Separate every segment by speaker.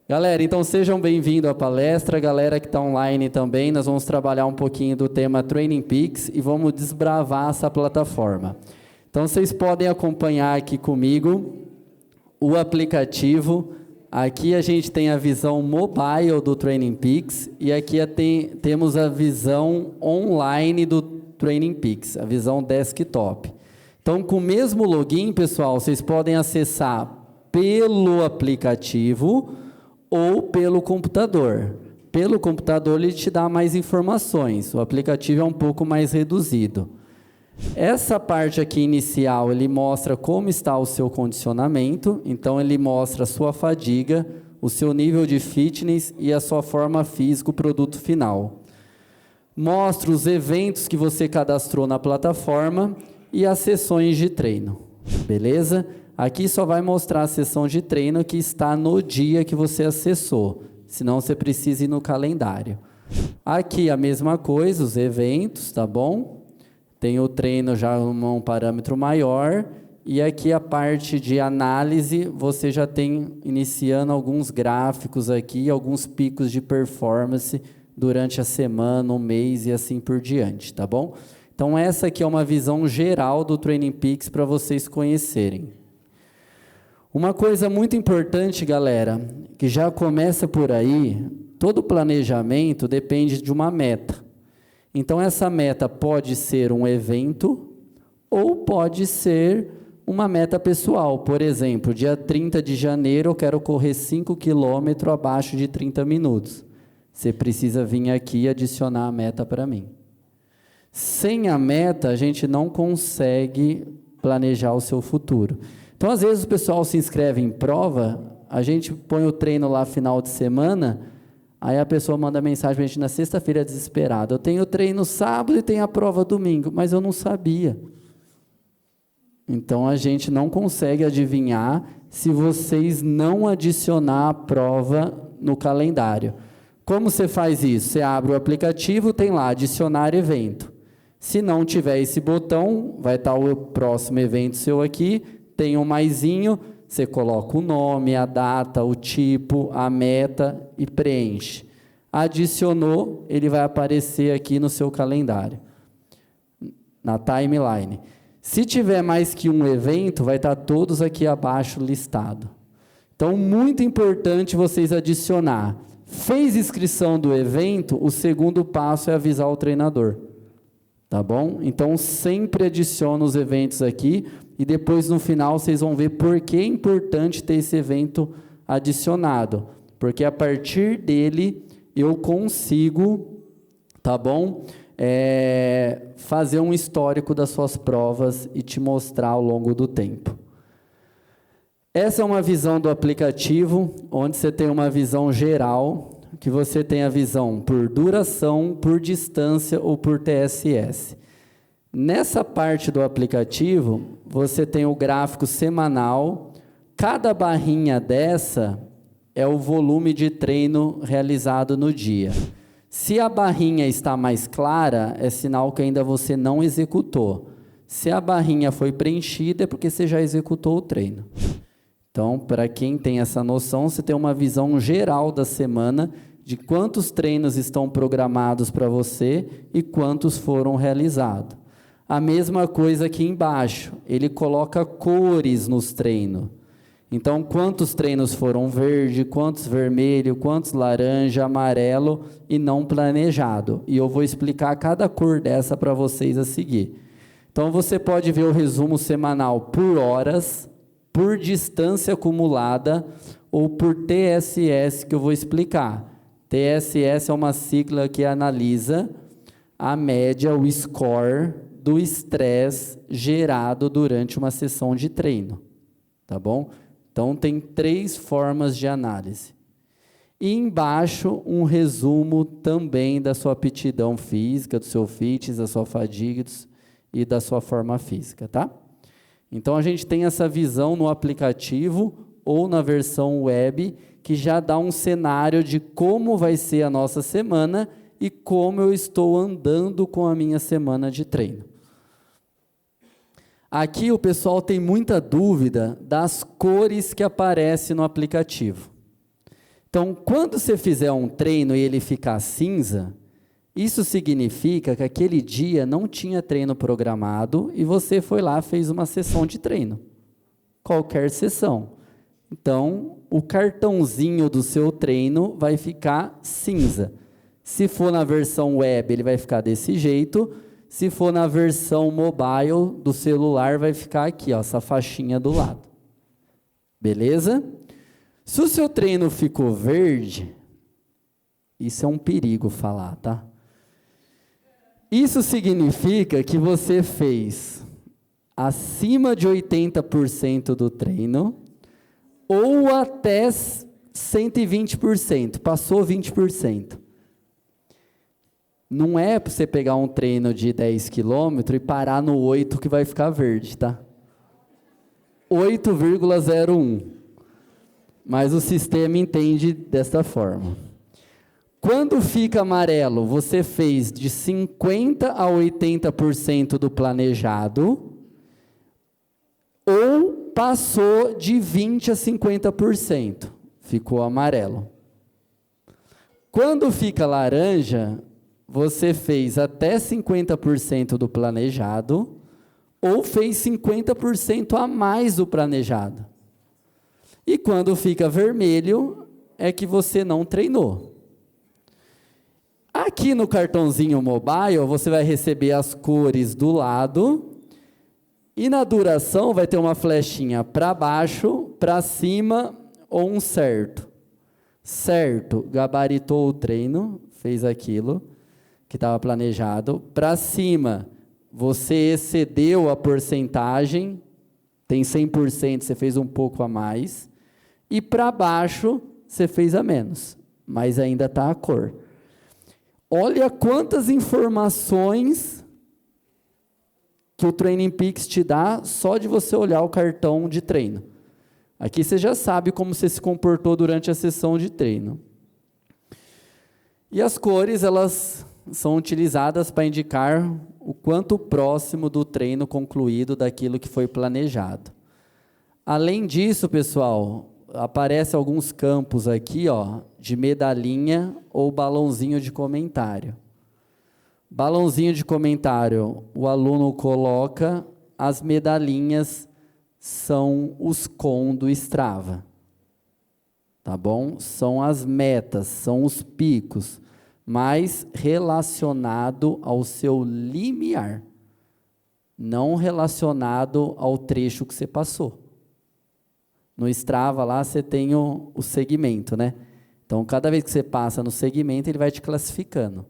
Speaker 1: Galera, então sejam bem-vindos à palestra. Galera que está online também, nós vamos trabalhar um pouquinho do tema Training Peaks e vamos desbravar essa plataforma. Então vocês podem acompanhar aqui comigo o aplicativo. Aqui a gente tem a visão mobile do Training Peaks e aqui temos a visão online do Training Peaks, a visão desktop. Então, com o mesmo login, pessoal, vocês podem acessar pelo aplicativo ou pelo computador. Pelo computador ele te dá mais informações, o aplicativo é um pouco mais reduzido. Essa parte aqui inicial, ele mostra como está o seu condicionamento, então ele mostra a sua fadiga, o seu nível de fitness e a sua forma física, o produto final. Mostra os eventos que você cadastrou na plataforma e as sessões de treino, beleza? Aqui só vai mostrar a sessão de treino que está no dia que você acessou, senão você precisa ir no calendário. Aqui a mesma coisa, os eventos, tá bom? Tem o treino já um parâmetro maior, e aqui a parte de análise, você já tem iniciando alguns gráficos aqui, alguns picos de performance durante a semana, um mês e assim por diante, tá bom? Então essa aqui é uma visão geral do Training Peaks para vocês conhecerem. Uma coisa muito importante, galera, que já começa por aí, todo planejamento depende de uma meta. Então, essa meta pode ser um evento ou pode ser uma meta pessoal. Por exemplo, dia 30 de janeiro eu quero correr 5 km abaixo de 30 minutos. Você precisa vir aqui e adicionar a meta para mim. Sem a meta, a gente não consegue planejar o seu futuro. Então, às vezes, o pessoal se inscreve em prova, a gente põe o treino lá final de semana, aí a pessoa manda mensagem para a gente na sexta-feira desesperada. Eu tenho treino sábado e tenho a prova domingo, mas eu não sabia. Então, a gente não consegue adivinhar se vocês não adicionar a prova no calendário. Como você faz isso? Você abre o aplicativo, tem lá, adicionar evento. Se não tiver esse botão, vai estar o próximo evento seu aqui, tem um maisinho, você coloca o nome, a data, o tipo, a meta e preenche. Adicionou, ele vai aparecer aqui no seu calendário, na timeline. Se tiver mais que um evento, vai estar todos aqui abaixo listado. Então, muito importante vocês adicionar. Fez inscrição do evento, o segundo passo é avisar o treinador. Tá bom? Então, sempre adiciona os eventos aqui e depois, no final, vocês vão ver por que é importante ter esse evento adicionado. Porque a partir dele, eu consigo, tá bom? Fazer um histórico das suas provas e te mostrar ao longo do tempo. Essa é uma visão do aplicativo, onde você tem uma visão geral, que você tem a visão por duração, por distância ou por TSS. Nessa parte do aplicativo, você tem o gráfico semanal. Cada barrinha dessa é o volume de treino realizado no dia. Se a barrinha está mais clara, é sinal que ainda você não executou. Se a barrinha foi preenchida, é porque você já executou o treino. Então, para quem tem essa noção, você tem uma visão geral da semana de quantos treinos estão programados para você e quantos foram realizados. A mesma coisa aqui embaixo, ele coloca cores nos treinos. Então, quantos treinos foram verde, quantos vermelho, quantos laranja, amarelo e não planejado. E eu vou explicar cada cor dessa para vocês a seguir. Então, você pode ver o resumo semanal por horas, por distância acumulada ou por TSS, que eu vou explicar. TSS é uma sigla que analisa a média, o score do estresse gerado durante uma sessão de treino, tá bom? Então, tem 3 formas de análise. E embaixo, um resumo também da sua aptidão física, do seu fitness, da sua fadiga e da sua forma física, tá? Então, a gente tem essa visão no aplicativo ou na versão web, que já dá um cenário de como vai ser a nossa semana e como eu estou andando com a minha semana de treino. Aqui o pessoal tem muita dúvida das cores que aparecem no aplicativo. Então, quando você fizer um treino e ele ficar cinza, isso significa que aquele dia não tinha treino programado e você foi lá e fez uma sessão de treino. Qualquer sessão. Então, o cartãozinho do seu treino vai ficar cinza. Se for na versão web, ele vai ficar desse jeito. Se for na versão mobile do celular, vai ficar aqui, ó, essa faixinha do lado. Beleza? Se o seu treino ficou verde, isso é um perigo falar, tá? Isso significa que você fez acima de 80% do treino ou até 120%, passou 20%. Não é para você pegar um treino de 10 km e parar no 8 que vai ficar verde, tá? 8,01. Mas o sistema entende desta forma. Quando fica amarelo, você fez de 50% a 80% do planejado ou passou de 20% a 50%, ficou amarelo. Quando fica laranja, você fez até 50% do planejado ou fez 50% a mais do planejado. E quando fica vermelho, é que você não treinou. Aqui no cartãozinho mobile, você vai receber as cores do lado e na duração vai ter uma flechinha para baixo, para cima ou um certo. Certo, gabaritou o treino, fez aquilo que estava planejado. Para cima, você excedeu a porcentagem, tem 100%, você fez um pouco a mais. E para baixo, você fez a menos, mas ainda está a cor. Olha quantas informações que o Training Peaks te dá só de você olhar o cartão de treino. Aqui você já sabe como você se comportou durante a sessão de treino. E as cores, elas são utilizadas para indicar o quanto próximo do treino concluído daquilo que foi planejado. Além disso, pessoal, aparece alguns campos aqui, ó, de medalhinha ou balãozinho de comentário. Balãozinho de comentário, o aluno coloca, as medalhinhas são os com do Strava. Tá bom? São as metas, são os picos, mas relacionado ao seu limiar, não relacionado ao trecho que você passou. No Strava lá você tem o segmento, né? Então, cada vez que você passa no segmento, ele vai te classificando.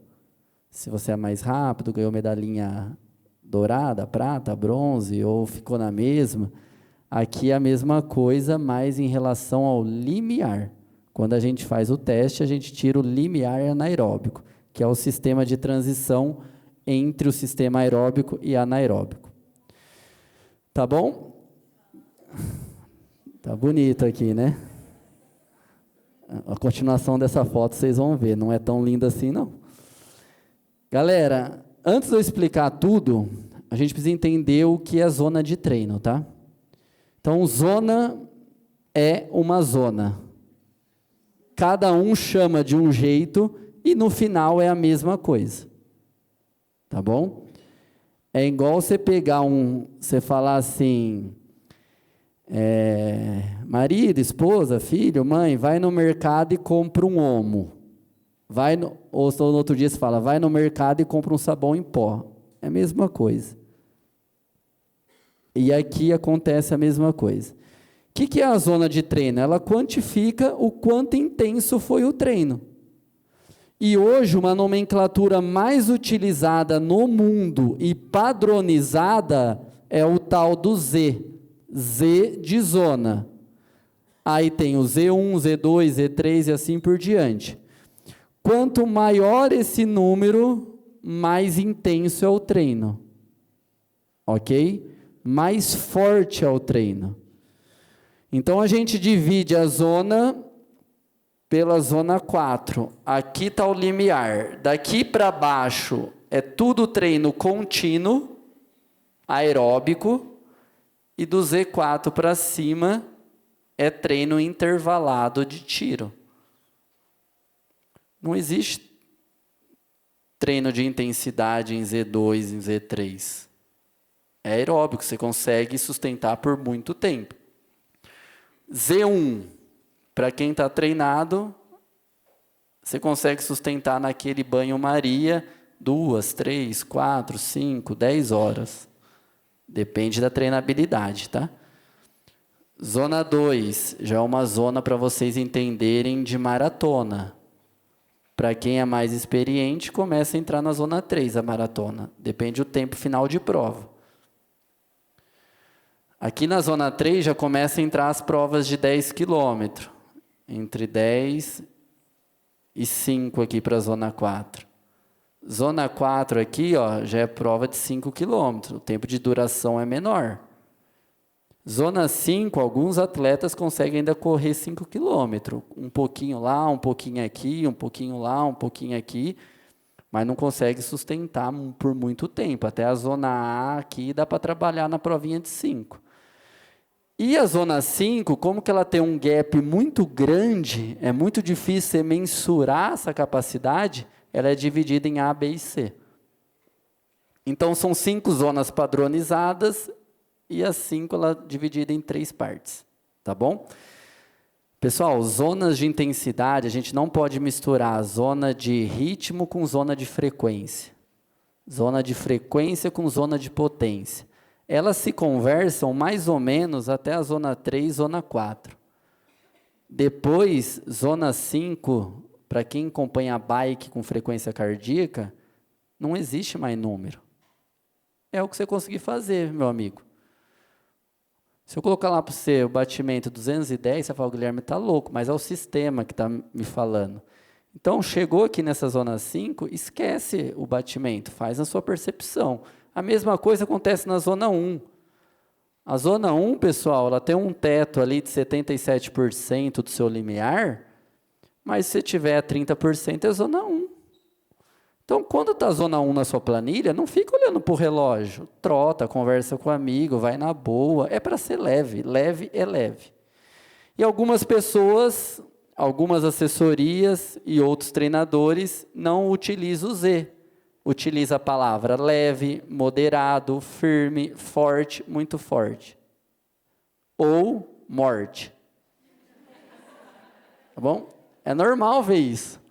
Speaker 1: Se você é mais rápido, ganhou medalhinha dourada, prata, bronze, ou ficou na mesma. Aqui é a mesma coisa, mas em relação ao limiar. Quando a gente faz o teste, a gente tira o limiar anaeróbico, que é o sistema de transição entre o sistema aeróbico e anaeróbico. Tá bom? Tá bonito aqui, né? A continuação dessa foto vocês vão ver, não é tão linda assim, não. Galera, antes de eu explicar tudo, a gente precisa entender o que é zona de treino, tá? Então, zona é uma zona. Cada um chama de um jeito e no final é a mesma coisa. Tá bom? É igual você pegar você falar assim, marido, esposa, filho, mãe, vai no mercado e compra um Omo. Ou no outro dia você fala, vai no mercado e compra um sabão em pó. É a mesma coisa. E aqui acontece a mesma coisa. O que é a zona de treino? Ela quantifica o quanto intenso foi o treino. E hoje, uma nomenclatura mais utilizada no mundo e padronizada é o tal do Z. Z de zona. Aí tem o Z1, Z2, Z3 e assim por diante. Quanto maior esse número, mais intenso é o treino. Ok? Mais forte é o treino. Então, a gente divide a zona pela zona 4. Aqui está o limiar. Daqui para baixo é tudo treino contínuo, aeróbico, e do Z4 para cima é treino intervalado de tiro. Não existe treino de intensidade em Z2, em Z3. É aeróbico, você consegue sustentar por muito tempo. Z1, para quem está treinado, você consegue sustentar naquele banho-maria 2, 3, 4, 5, 10 horas. Depende da treinabilidade, tá? Zona 2, já é uma zona para vocês entenderem de maratona. Para quem é mais experiente, começa a entrar na zona 3, a maratona. Depende do tempo final de prova. Aqui na zona 3 já começa a entrar as provas de 10 km. Entre 10 e 5 aqui para a zona 4. Zona 4 aqui, ó, já é prova de 5 km. O tempo de duração é menor. Zona 5, alguns atletas conseguem ainda correr 5 km. Um pouquinho lá, um pouquinho aqui, um pouquinho lá, um pouquinho aqui. Mas não consegue sustentar por muito tempo. Até a zona A aqui dá para trabalhar na provinha de 5. E a zona 5, como que ela tem um gap muito grande, é muito difícil você mensurar essa capacidade, ela é dividida em A, B e C. Então, são 5 zonas padronizadas e as 5 ela é dividida em 3 partes, tá bom? Pessoal, zonas de intensidade, a gente não pode misturar zona de ritmo com zona de frequência. Zona de frequência com zona de potência. Elas se conversam mais ou menos até a zona 3, zona 4. Depois, zona 5, para quem acompanha a bike com frequência cardíaca, não existe mais número. É o que você conseguir fazer, meu amigo. Se eu colocar lá para você o batimento 210, você fala, Guilherme, está louco, mas é o sistema que está me falando. Então, chegou aqui nessa zona 5, esquece o batimento, faz a sua percepção. A mesma coisa acontece na zona 1. A zona 1, pessoal, ela tem um teto ali de 77% do seu limiar, mas se tiver 30% é zona 1. Então, quando está a zona 1 na sua planilha, não fica olhando para o relógio. Trota, conversa com o amigo, vai na boa. É para ser leve. Leve é leve. E algumas pessoas, algumas assessorias e outros treinadores não utilizam o Z. Utiliza a palavra leve, moderado, firme, forte, muito forte. Ou morte. Tá bom? É normal ver isso.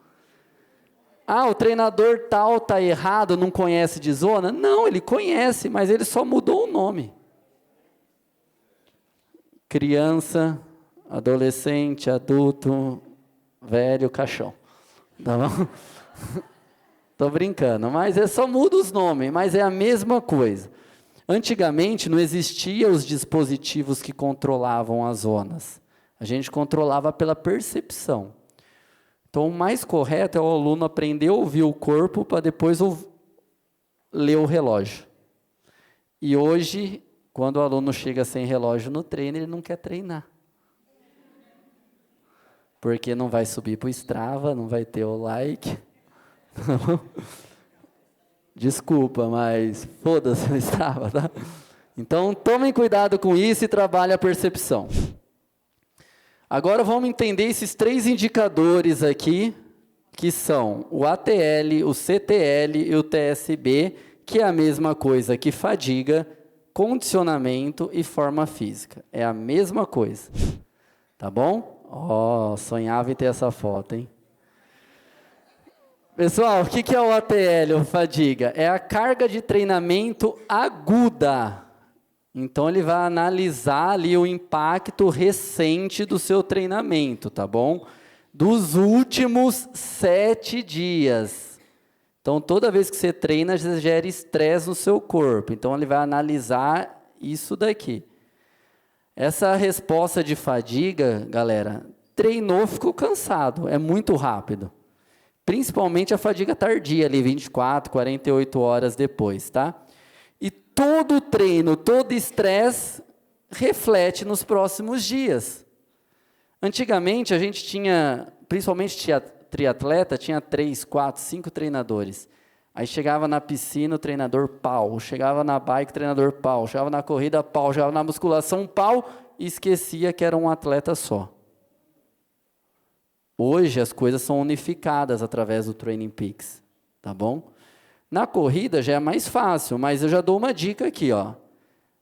Speaker 1: Ah, o treinador tal está errado, não conhece de zona? Não, ele conhece, mas ele só mudou o nome. Criança, adolescente, adulto, velho, caixão. Tá bom? Estou brincando, mas só muda os nomes, mas é a mesma coisa. Antigamente não existiam os dispositivos que controlavam as zonas. A gente controlava pela percepção. Então, o mais correto é o aluno aprender a ouvir o corpo para depois ler o relógio. E hoje, quando o aluno chega sem relógio no treino, ele não quer treinar. Porque não vai subir para o Strava, não vai ter o like. Desculpa, mas foda-se o Strava, tá? Então, tomem cuidado com isso e trabalhem a percepção. Agora vamos entender esses 3 indicadores aqui, que são o ATL, o CTL e o TSB, que é a mesma coisa que fadiga, condicionamento e forma física. É a mesma coisa. Tá bom? Ó, sonhava em ter essa foto, hein? Pessoal, o que é o ATL, ou fadiga? É a carga de treinamento aguda. Então, ele vai analisar ali o impacto recente do seu treinamento, tá bom? Dos últimos 7 dias. Então, toda vez que você treina, você gera estresse no seu corpo. Então, ele vai analisar isso daqui. Essa resposta de fadiga, galera, treinou, ficou cansado. É muito rápido. Principalmente a fadiga tardia, ali 24, 48 horas depois, tá? E todo treino, todo estresse reflete nos próximos dias. Antigamente, a gente tinha, principalmente triatleta, tinha 3, 4, 5 treinadores. Aí chegava na piscina, o treinador pau. Chegava na bike, o treinador pau. Chegava na corrida, pau. Chegava na musculação, pau. E esquecia que era um atleta só. Hoje as coisas são unificadas através do Training Peaks, tá bom? Na corrida já é mais fácil, mas eu já dou uma dica aqui, ó.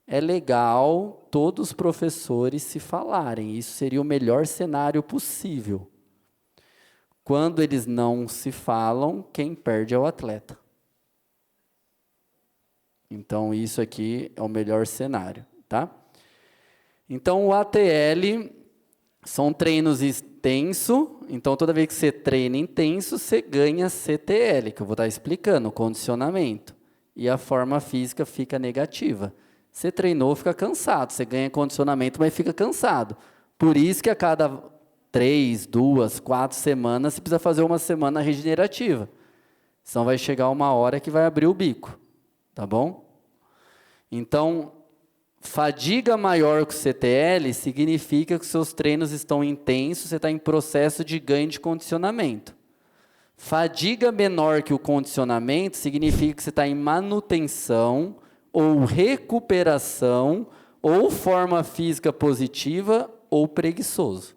Speaker 1: É legal todos os professores se falarem, isso seria o melhor cenário possível. Quando eles não se falam, quem perde é o atleta. Então, isso aqui é o melhor cenário, tá? Então, o ATL são treinos intensos. Então, toda vez que você treina intenso, você ganha CTL, que eu vou estar explicando, o condicionamento. E a forma física fica negativa. Você treinou, fica cansado. Você ganha condicionamento, mas fica cansado. Por isso que a cada 3, 2, 4 semanas, você precisa fazer uma semana regenerativa. Senão vai chegar uma hora que vai abrir o bico. Tá bom? Então, fadiga maior que o CTL significa que os seus treinos estão intensos, você está em processo de ganho de condicionamento. Fadiga menor que o condicionamento significa que você está em manutenção, ou recuperação, ou forma física positiva, ou preguiçoso.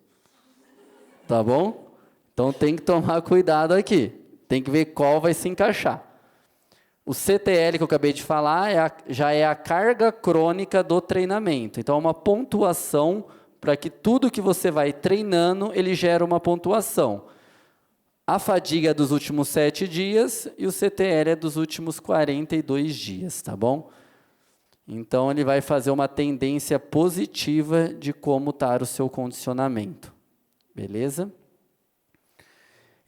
Speaker 1: Tá bom? Então tem que tomar cuidado aqui. Tem que ver qual vai se encaixar. O CTL que eu acabei de falar já é a carga crônica do treinamento. Então, é uma pontuação para que tudo que você vai treinando, ele gera uma pontuação. A fadiga é dos últimos 7 dias e o CTL é dos últimos 42 dias, tá bom? Então, ele vai fazer uma tendência positiva de como está o seu condicionamento. Beleza?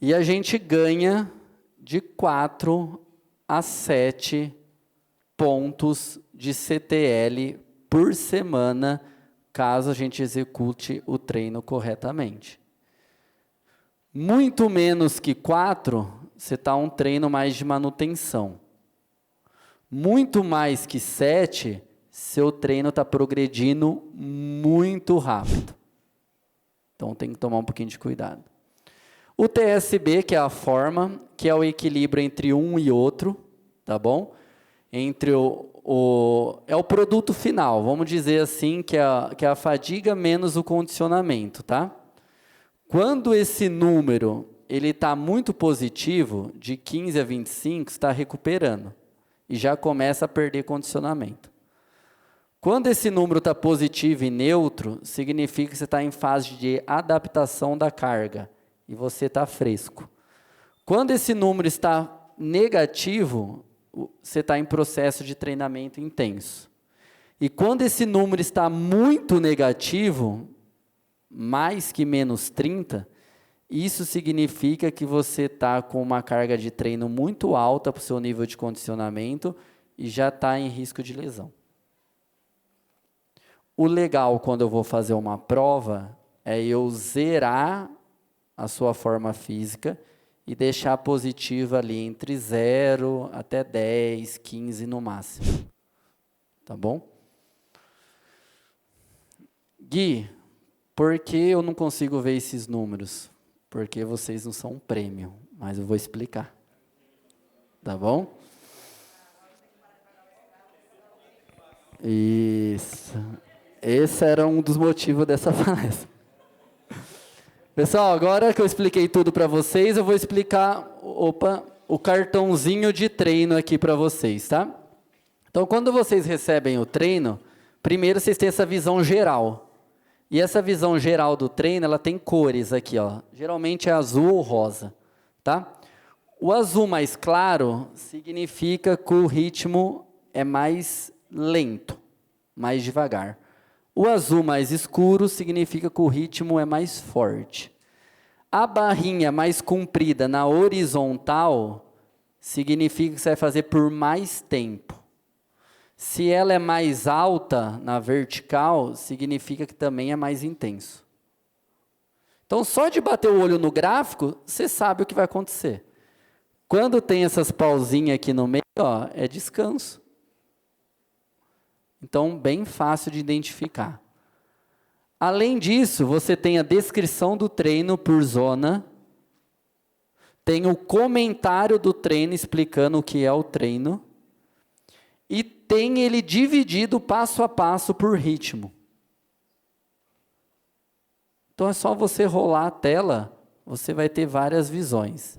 Speaker 1: E a gente ganha de 4 a 7 pontos de CTL por semana, caso a gente execute o treino corretamente. Muito menos que 4, você está um treino mais de manutenção. Muito mais que 7, seu treino está progredindo muito rápido. Então tem que tomar um pouquinho de cuidado. O TSB, que é a forma, que é o equilíbrio entre um e outro, tá bom? Entre é o produto final, vamos dizer assim, que é a fadiga menos o condicionamento, tá? Quando esse número ele está muito positivo, de 15 a 25, está recuperando e já começa a perder condicionamento. Quando esse número está positivo e neutro, significa que você está em fase de adaptação da carga e você está fresco. Quando esse número está negativo, você está em processo de treinamento intenso. E quando esse número está muito negativo, mais que menos 30, isso significa que você está com uma carga de treino muito alta para o seu nível de condicionamento e já está em risco de lesão. O legal quando eu vou fazer uma prova é eu zerar a sua forma física e deixar positiva ali entre 0 até 10, 15 no máximo. Tá bom? Gui, por que eu não consigo ver esses números? Porque vocês não são um prêmio, mas eu vou explicar. Tá bom? Isso. Esse era um dos motivos dessa palestra. Pessoal, agora que eu expliquei tudo para vocês, eu vou explicar o cartãozinho de treino aqui para vocês, tá? Então, quando vocês recebem o treino, primeiro vocês têm essa visão geral. E essa visão geral do treino, ela tem cores aqui, ó. Geralmente é azul ou rosa, tá? O azul mais claro significa que o ritmo é mais lento, mais devagar. O azul mais escuro significa que o ritmo é mais forte. A barrinha mais comprida na horizontal significa que você vai fazer por mais tempo. Se ela é mais alta na vertical, significa que também é mais intenso. Então, só de bater o olho no gráfico, você sabe o que vai acontecer. Quando tem essas pausinhas aqui no meio, ó, é descanso. Então, bem fácil de identificar. Além disso, você tem a descrição do treino por zona, tem o comentário do treino explicando o que é o treino, e tem ele dividido passo a passo por ritmo. Então, é só você rolar a tela, você vai ter várias visões.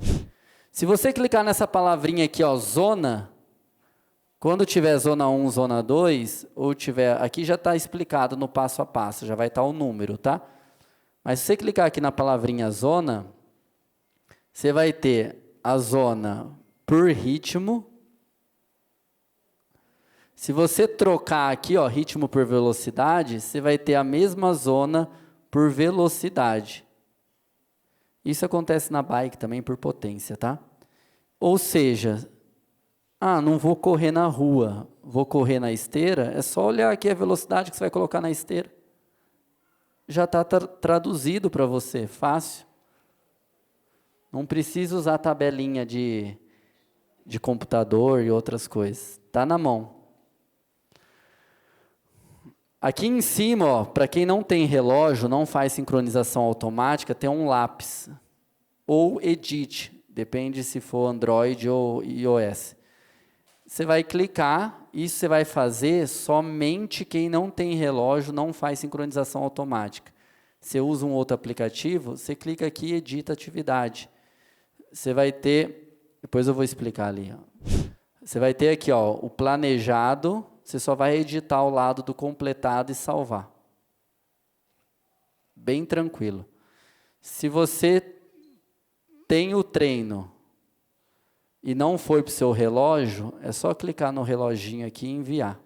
Speaker 1: Se você clicar nessa palavrinha aqui, ó, zona, quando tiver zona 1, zona 2, ou tiver, aqui já está explicado no passo a passo, já vai estar o número, tá? Mas se você clicar aqui na palavrinha zona, você vai ter a zona por ritmo. Se você trocar aqui, ó, ritmo por velocidade, você vai ter a mesma zona por velocidade. Isso acontece na bike também por potência, tá? Ou seja, não vou correr na rua, vou correr na esteira, é só olhar aqui a velocidade que você vai colocar na esteira. Já está traduzido para você, fácil. Não precisa usar tabelinha de computador e outras coisas. Está na mão. Aqui em cima, para quem não tem relógio, não faz sincronização automática, tem um lápis. Ou edit, depende se for Android ou iOS. Você vai clicar, isso você vai fazer somente quem não tem relógio, não faz sincronização automática. Você usa um outro aplicativo, você clica aqui e edita atividade. Você vai ter, depois eu vou explicar ali, ó. Você vai ter aqui, ó, o planejado, você só vai editar o lado do completado e salvar. Bem tranquilo. Se você tem o treino e não foi para o seu relógio, é só clicar no reloginho aqui e enviar.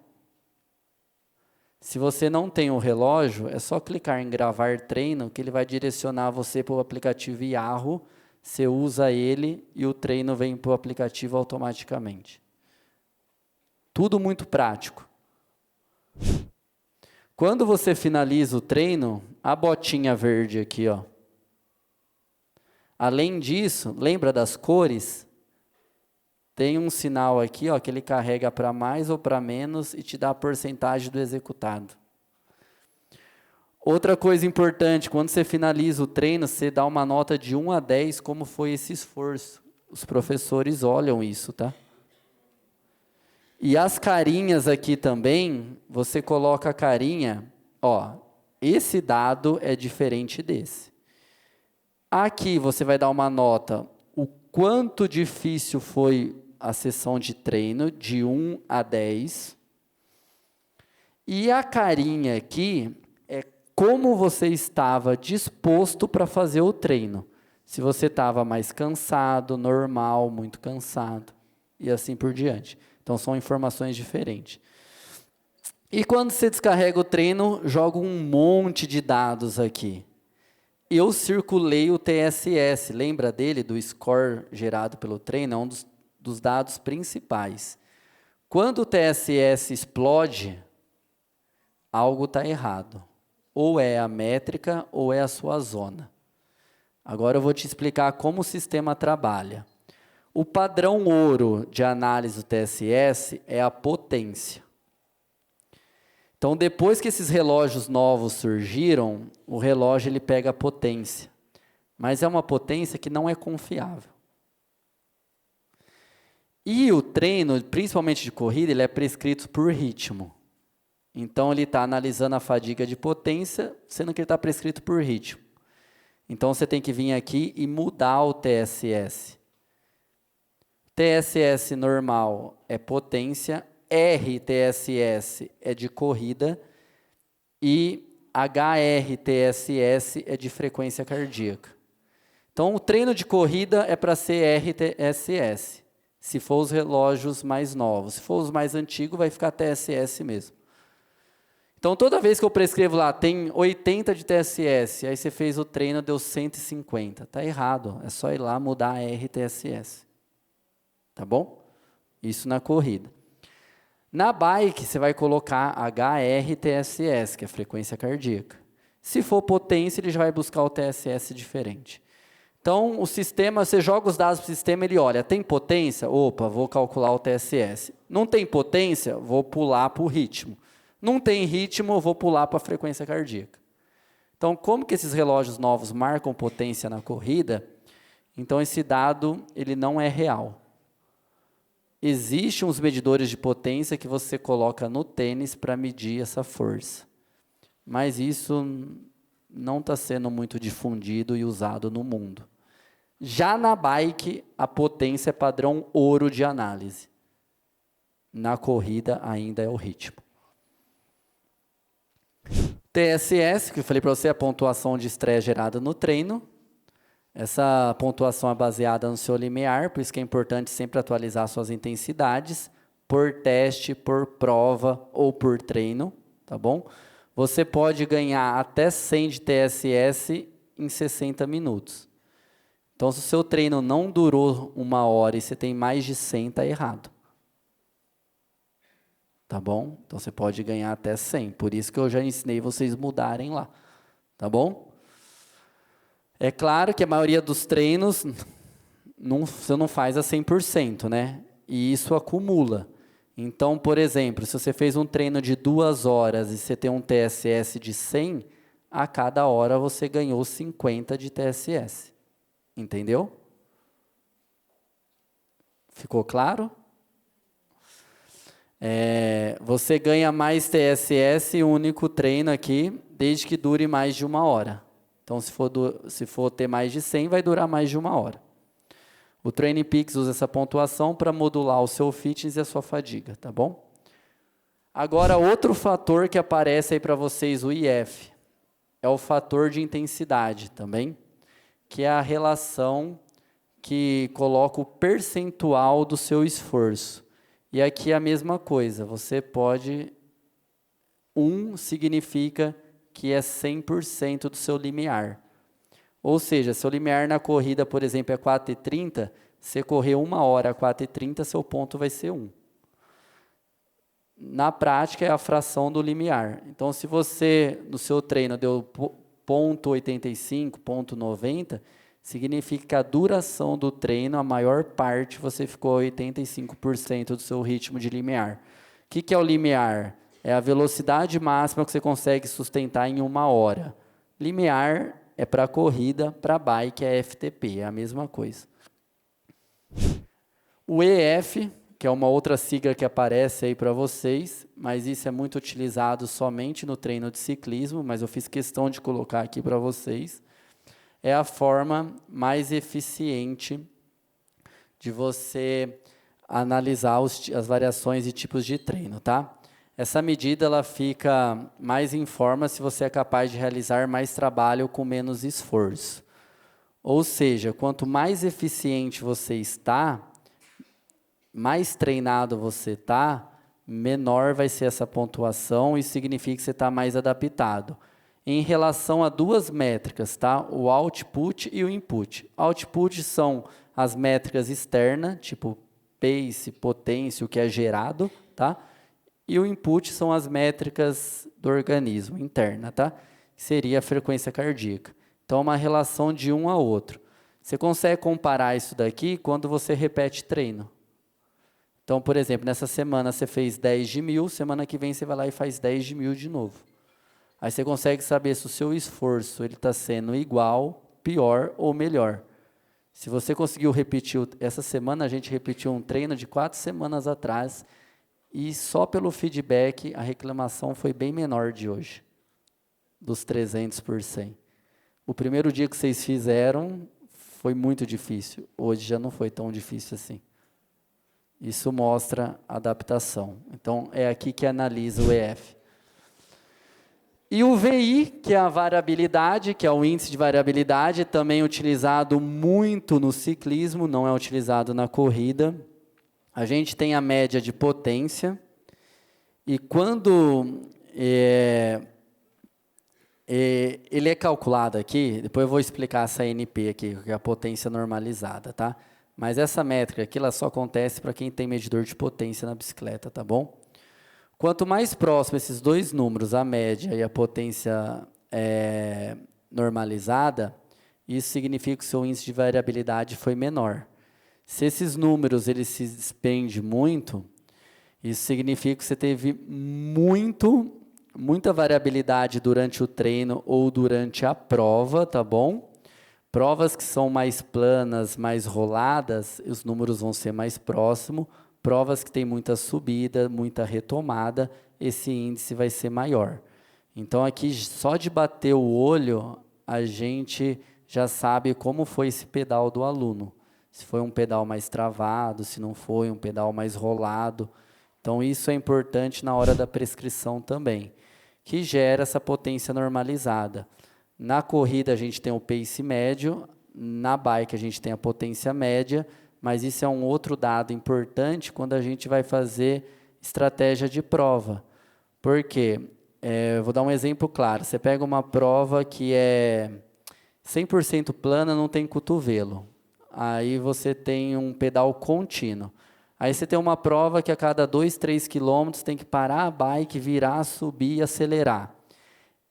Speaker 1: Se você não tem o relógio, é só clicar em gravar treino, que ele vai direcionar você para o aplicativo Yahoo, você usa ele e o treino vem para o aplicativo automaticamente. Tudo muito prático. Quando você finaliza o treino, a botinha verde aqui, ó. Além disso, lembra das cores? Tem um sinal aqui, ó, que ele carrega para mais ou para menos e te dá a porcentagem do executado. Outra coisa importante, quando você finaliza o treino, você dá uma nota de 1 a 10, como foi esse esforço. Os professores olham isso, tá? E as carinhas aqui também, você coloca a carinha, ó, esse dado é diferente desse. Aqui você vai dar uma nota, o quanto difícil foi a sessão de treino, de 1 a 10. E a carinha aqui é como você estava disposto para fazer o treino. Se você estava mais cansado, normal, muito cansado, e assim por diante. Então, são informações diferentes. E quando você descarrega o treino, joga um monte de dados aqui. Eu circulei o TSS, lembra dele, do score gerado pelo treino? É um dos dados principais. Quando o TSS explode, algo está errado. Ou é a métrica, ou é a sua zona. Agora eu vou te explicar como o sistema trabalha. O padrão ouro de análise do TSS é a potência. Então, depois que esses relógios novos surgiram, o relógio ele pega a potência. Mas é uma potência que não é confiável. E o treino, principalmente de corrida, ele é prescrito por ritmo. Então, ele está analisando a fadiga de potência, sendo que ele está prescrito por ritmo. Então, você tem que vir aqui e mudar o TSS. TSS normal é potência, RTSS é de corrida e HRTSS é de frequência cardíaca. Então, o treino de corrida é para ser RTSS, se for os relógios mais novos. Se for os mais antigos, vai ficar TSS mesmo. Então, toda vez que eu prescrevo lá, tem 80 de TSS, aí você fez o treino, deu 150. Está errado, é só ir lá mudar a RTSS. Tá bom? Isso na corrida. Na bike, você vai colocar HRTSS, que é a frequência cardíaca. Se for potência, ele já vai buscar o TSS diferente. Então, o sistema, você joga os dados para o sistema, ele olha, tem potência? Opa, vou calcular o TSS. Não tem potência? Vou pular para o ritmo. Não tem ritmo, vou pular para a frequência cardíaca. Então, como que esses relógios novos marcam potência na corrida? Então, esse dado ele não é real. Existem uns medidores de potência que você coloca no tênis para medir essa força. Mas isso não está sendo muito difundido e usado no mundo. Já na bike, a potência é padrão ouro de análise. Na corrida, ainda é o ritmo. TSS, que eu falei para você, é a pontuação de estresse gerada no treino. Essa pontuação é baseada no seu limiar, por isso que é importante sempre atualizar suas intensidades, por teste, por prova ou por treino, tá bom? Você pode ganhar até 100 de TSS em 60 minutos. Então, se o seu treino não durou 1 hora e você tem mais de 100, está errado. Tá bom? Então, você pode ganhar até 100. Por isso que eu já ensinei vocês mudarem lá. Tá bom? É claro que a maioria dos treinos você não faz a 100%, né? E isso acumula. Então, por exemplo, se você fez um treino de 2 horas e você tem um TSS de 100, a cada hora você ganhou 50 de TSS. Entendeu? Ficou claro? Você ganha mais TSS em um único treino aqui, desde que dure mais de 1 hora. Então, se for ter mais de 100, vai durar mais de 1 hora. O Training Peaks usa essa pontuação para modular o seu fitness e a sua fadiga, tá bom? Agora, outro fator que aparece aí para vocês, o IF, é o fator de intensidade também, que é a relação que coloca o percentual do seu esforço. E aqui é a mesma coisa, você pode... 1 significa que é 100% do seu limiar. Ou seja, seu limiar na corrida, por exemplo, é 4h30, você correr 1 hora a 4h30, seu ponto vai ser 1. Na prática, é a fração do limiar. Então, se você, no seu treino, deu ponto 85, ponto 90, significa que a duração do treino, a maior parte, você ficou a 85% do seu ritmo de limiar. O que é o limiar? É a velocidade máxima que você consegue sustentar em 1 hora. Limiar é para corrida, para bike é FTP, é a mesma coisa. O EF, que é uma outra sigla que aparece aí para vocês, mas isso é muito utilizado somente no treino de ciclismo, mas eu fiz questão de colocar aqui para vocês. É a forma mais eficiente de você analisar as variações e tipos de treino, tá? Essa medida ela fica mais em forma se você é capaz de realizar mais trabalho com menos esforço. Ou seja, quanto mais eficiente você está, mais treinado você está, menor vai ser essa pontuação e significa que você está mais adaptado. Em relação a 2 métricas, tá? O output e o input. Output são as métricas externas, tipo pace, potência, o que é gerado, tá? E o input são as métricas do organismo, interna, tá? Seria a frequência cardíaca. Então, uma relação de um a outro. Você consegue comparar isso daqui quando você repete treino. Então, por exemplo, nessa semana você fez 10 de 1000, semana que vem você vai lá e faz 10 de 1000 de novo. Aí você consegue saber se o seu esforço está sendo igual, pior ou melhor. Se você conseguiu repetir, essa semana a gente repetiu um treino de 4 semanas atrás, e só pelo feedback, a reclamação foi bem menor de hoje, dos 300%. O primeiro dia que vocês fizeram foi muito difícil, hoje já não foi tão difícil assim. Isso mostra adaptação. Então, é aqui que analisa o EF. E o VI, que é a variabilidade, que é o índice de variabilidade, também utilizado muito no ciclismo, não é utilizado na corrida. A gente tem a média de potência, e quando ele é calculado aqui, depois eu vou explicar essa NP aqui, que é a potência normalizada, tá? Mas essa métrica aqui, ela só acontece para quem tem medidor de potência na bicicleta, tá bom? Quanto mais próximo esses 2 números, a média e a potência normalizada, isso significa que o seu índice de variabilidade foi menor. Se esses números eles se despendem muito, isso significa que você teve muita variabilidade durante o treino ou durante a prova, tá bom? Provas que são mais planas, mais roladas, os números vão ser mais próximos. Provas que tem muita subida, muita retomada, esse índice vai ser maior. Então, aqui, só de bater o olho, a gente já sabe como foi esse pedal do aluno. Se foi um pedal mais travado, se não foi um pedal mais rolado. Então, isso é importante na hora da prescrição também, que gera essa potência normalizada. Na corrida, a gente tem o pace médio, na bike, a gente tem a potência média, mas isso é um outro dado importante quando a gente vai fazer estratégia de prova. Por quê? Vou dar um exemplo claro. Você pega uma prova que é 100% plana, não tem cotovelo. Aí você tem um pedal contínuo. Aí você tem uma prova que a cada 2, 3 quilômetros tem que parar a bike, virar, subir e acelerar.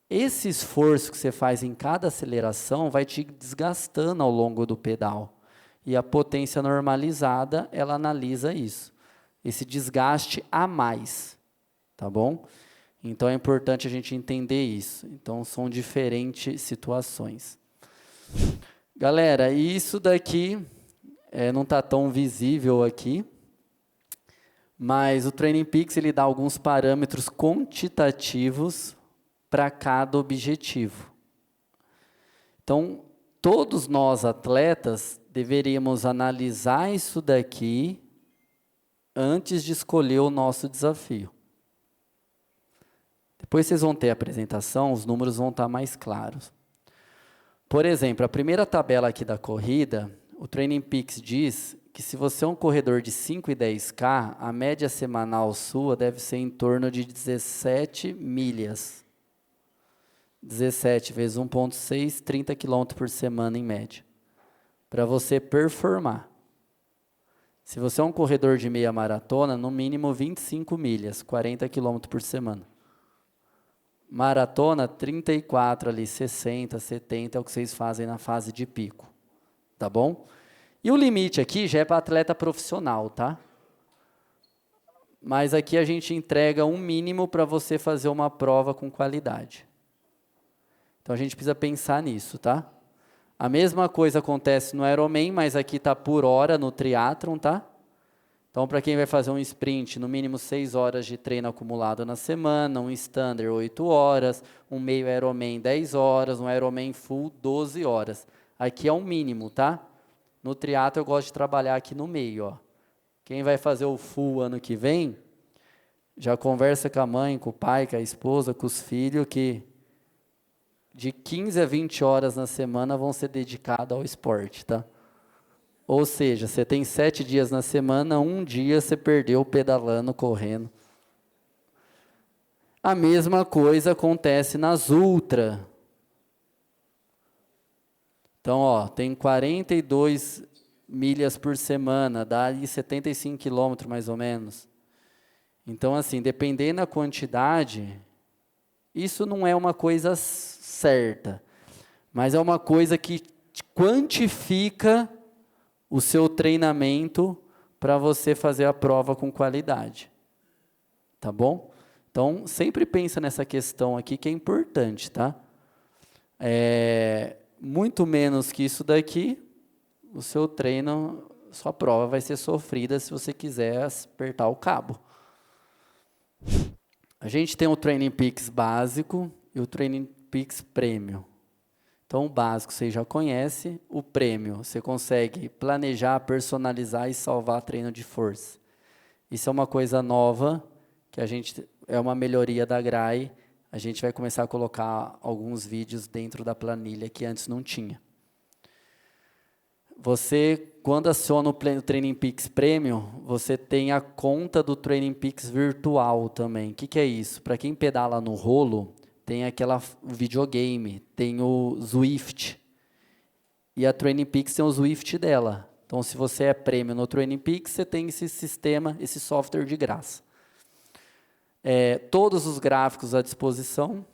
Speaker 1: Esse esforço que você faz em cada aceleração vai te desgastando ao longo do pedal. E a potência normalizada, ela analisa isso. Esse desgaste a mais, tá bom? Então é importante a gente entender isso. Então são diferentes situações. Galera, isso daqui não está tão visível aqui, mas o Training Peaks ele dá alguns parâmetros quantitativos para cada objetivo. Então, todos nós atletas deveríamos analisar isso daqui antes de escolher o nosso desafio. Depois vocês vão ter a apresentação, os números vão estar mais claros. Por exemplo, a primeira tabela aqui da corrida, o Training Peaks diz que se você é um corredor de 5 e 10K, a média semanal sua deve ser em torno de 17 milhas. 17 vezes 1,6, 30 km por semana em média. Para você performar. Se você é um corredor de meia maratona, no mínimo 25 milhas, 40 km por semana. Maratona, 34 ali, 60, 70 é o que vocês fazem na fase de pico. Tá bom? E o limite aqui já é para atleta profissional, tá? Mas aqui a gente entrega um mínimo para você fazer uma prova com qualidade. Então a gente precisa pensar nisso, tá? A mesma coisa acontece no Ironman, mas aqui está por hora no triatlon, tá? Então, para quem vai fazer um sprint, no mínimo 6 horas de treino acumulado na semana, um standard 8 horas, um meio Ironman 10 horas, um Ironman full 12 horas. Aqui é um mínimo, tá? No triatlo eu gosto de trabalhar aqui no meio, ó. Quem vai fazer o full ano que vem, já conversa com a mãe, com o pai, com a esposa, com os filhos, que de 15 a 20 horas na semana vão ser dedicados ao esporte, tá? Ou seja, você tem 7 dias na semana, um dia você perdeu pedalando, correndo. A mesma coisa acontece nas ultra. Então, ó, tem 42 milhas por semana, dá ali 75 quilômetros mais ou menos. Então, assim, dependendo da quantidade, isso não é uma coisa certa, mas é uma coisa que quantifica o seu treinamento para você fazer a prova com qualidade. Tá bom? Então, sempre pensa nessa questão aqui que é importante, tá? Muito menos que isso daqui, o seu treino, sua prova vai ser sofrida se você quiser apertar o cabo. A gente tem o Training Peaks básico e o Training Peaks Premium. Então, o básico você já conhece, o Premium você consegue planejar, personalizar e salvar treino de força. Isso é uma coisa nova, que é uma melhoria da GRAI. A gente vai começar a colocar alguns vídeos dentro da planilha que antes não tinha. Você, quando aciona o Training Peaks Premium, você tem a conta do Training Peaks virtual também. O que é isso? Para quem pedala no rolo, tem aquela videogame, tem o Zwift. E a Training Peaks tem o Zwift dela. Então, se você é Premium no Training Peaks, você tem esse sistema, esse software de graça. Todos os gráficos à disposição,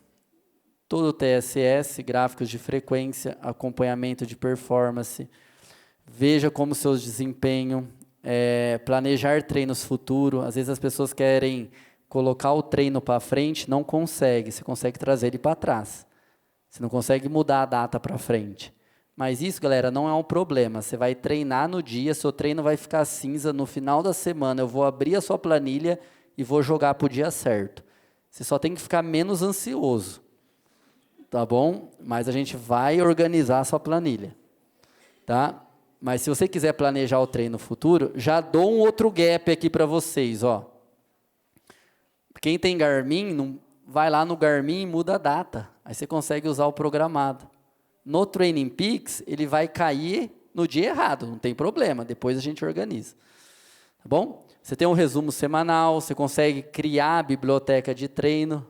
Speaker 1: todo o TSS, gráficos de frequência, acompanhamento de performance, veja como seus desempenho, planejar treinos futuros. Às vezes as pessoas querem colocar o treino para frente, não consegue, você consegue trazer ele para trás. Você não consegue mudar a data para frente. Mas isso, galera, não é um problema. Você vai treinar no dia, seu treino vai ficar cinza, no final da semana eu vou abrir a sua planilha e vou jogar para o dia certo. Você só tem que ficar menos ansioso. tá bom? Mas a gente vai organizar a sua planilha, tá? Mas se você quiser planejar o treino futuro, já dou um outro gap aqui para vocês, ó. Quem tem Garmin, não, vai lá no Garmin e muda a data. Aí você consegue usar o programado. No Training Peaks, ele vai cair no dia errado, não tem problema, depois a gente organiza. Tá bom? Você tem um resumo semanal, você consegue criar a biblioteca de treino.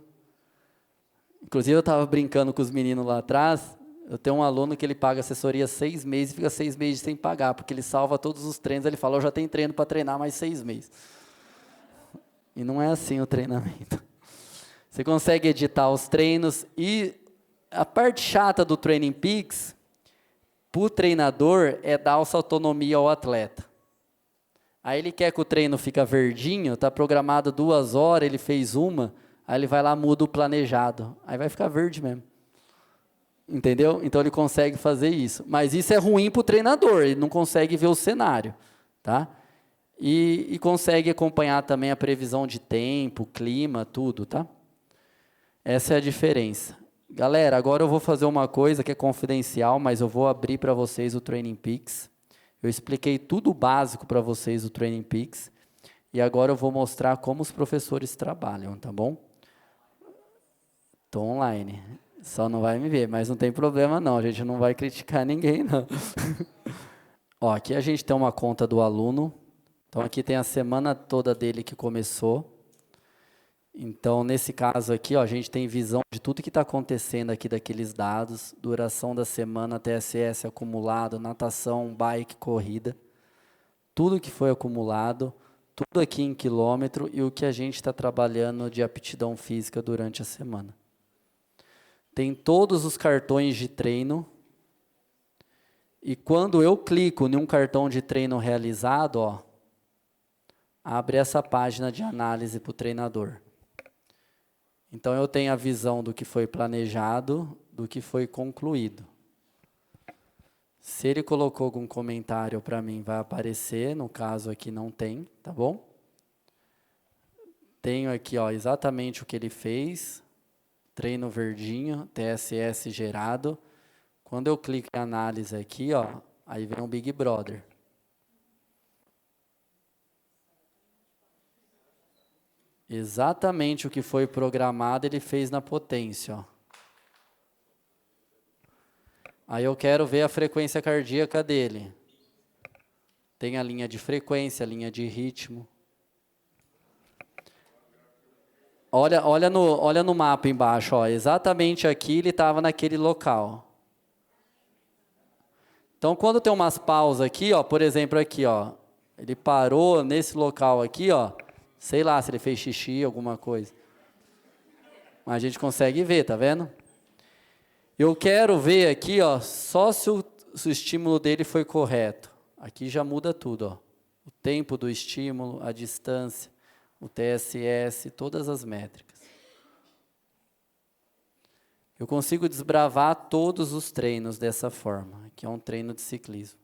Speaker 1: Inclusive, eu estava brincando com os meninos lá atrás, eu tenho um aluno que ele paga assessoria 6 meses e fica 6 meses sem pagar, porque ele salva todos os treinos, ele fala, eu já tenho treino para treinar mais 6 meses. E não é assim o treinamento. Você consegue editar os treinos e a parte chata do Training Peaks, para o treinador, é dar essa autonomia ao atleta. Aí ele quer que o treino fique verdinho, está programado 2 horas, ele fez uma, aí ele vai lá, muda o planejado. Aí vai ficar verde mesmo. Entendeu? Então ele consegue fazer isso. Mas isso é ruim para o treinador, ele não consegue ver o cenário. Tá? E consegue acompanhar também a previsão de tempo, clima, tudo. Tá? Essa é a diferença. Galera, agora eu vou fazer uma coisa que é confidencial, mas eu vou abrir para vocês o Training Peaks. Eu expliquei tudo básico para vocês do Training Peaks. E agora eu vou mostrar como os professores trabalham, tá bom? Estou online. Só não vai me ver, mas não tem problema não. A gente não vai criticar ninguém, não. Ó, aqui a gente tem uma conta do aluno. Então, aqui tem a semana toda dele que começou. Então, nesse caso aqui, ó, a gente tem visão de tudo que está acontecendo aqui daqueles dados, duração da semana, TSS acumulado, natação, bike, corrida, tudo que foi acumulado, tudo aqui em quilômetro e o que a gente está trabalhando de aptidão física durante a semana. Tem todos os cartões de treino e quando eu clico em um cartão de treino realizado, ó, abre essa página de análise para o treinador. Então, eu tenho a visão do que foi planejado, do que foi concluído. Se ele colocou algum comentário para mim, vai aparecer, no caso aqui não tem, tá bom? Tenho aqui, ó, exatamente o que ele fez, treino verdinho, TSS gerado. Quando eu clico em análise aqui, ó, aí vem um Big Brother. Exatamente o que foi programado, ele fez na potência. Ó. Aí eu quero ver a frequência cardíaca dele. Tem a linha de frequência, a linha de ritmo. Olha no mapa embaixo, ó. Exatamente aqui ele estava naquele local. Então, quando tem umas pausas aqui, ó, por exemplo, aqui, ó, ele parou nesse local aqui, ó. Sei lá se ele fez xixi, alguma coisa. Mas a gente consegue ver, tá vendo? Eu quero ver aqui, ó, só se o estímulo dele foi correto. Aqui já muda tudo, ó. O tempo do estímulo, a distância, o TSS, todas as métricas. Eu consigo desbravar todos os treinos dessa forma. Aqui é um treino de ciclismo.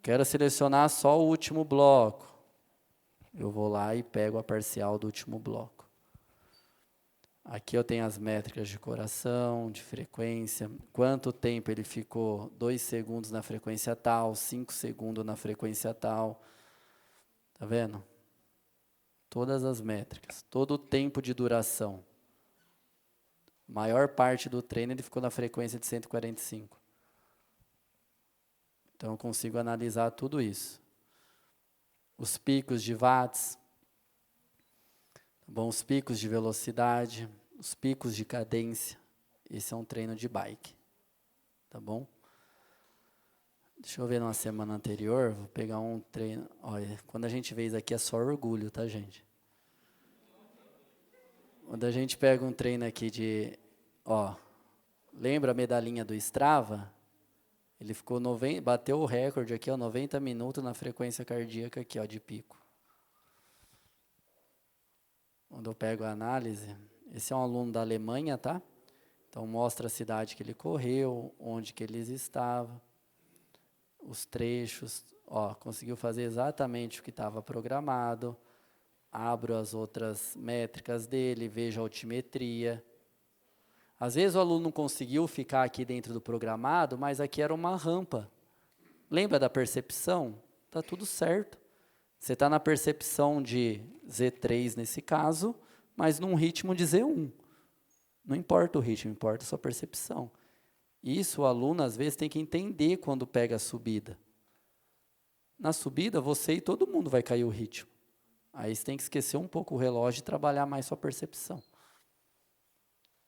Speaker 1: Quero selecionar só o último bloco. Eu vou lá e pego a parcial do último bloco. Aqui eu tenho as métricas de coração, de frequência, quanto tempo ele ficou, 2 segundos na frequência tal, 5 segundos na frequência tal. Tá vendo? Todas as métricas, todo o tempo de duração. Maior parte do treino ele ficou na frequência de 145. Então eu consigo analisar tudo isso. Os picos de watts, tá bom? Os picos de velocidade, os picos de cadência. Esse é um treino de bike, tá bom? Deixa eu ver numa semana anterior, vou pegar um treino. Olha, quando a gente vê isso aqui é só orgulho, tá, gente? Quando a gente pega um treino aqui de, ó, lembra a medalhinha do Strava? Ele ficou bateu o recorde aqui, ó, 90 minutos na frequência cardíaca aqui, ó, de pico. Quando eu pego a análise, esse é um aluno da Alemanha, tá? Então mostra a cidade que ele correu, onde que eles estavam, os trechos, ó, conseguiu fazer exatamente o que estava programado. Abro as outras métricas dele, vejo a altimetria. Às vezes o aluno não conseguiu ficar aqui dentro do programado, mas aqui era uma rampa. Lembra da percepção? Está tudo certo. Você está na percepção de Z3 nesse caso, mas num ritmo de Z1. Não importa o ritmo, importa a sua percepção. Isso o aluno, às vezes, tem que entender quando pega a subida. Na subida, você e todo mundo vai cair o ritmo. Aí você tem que esquecer um pouco o relógio e trabalhar mais sua percepção.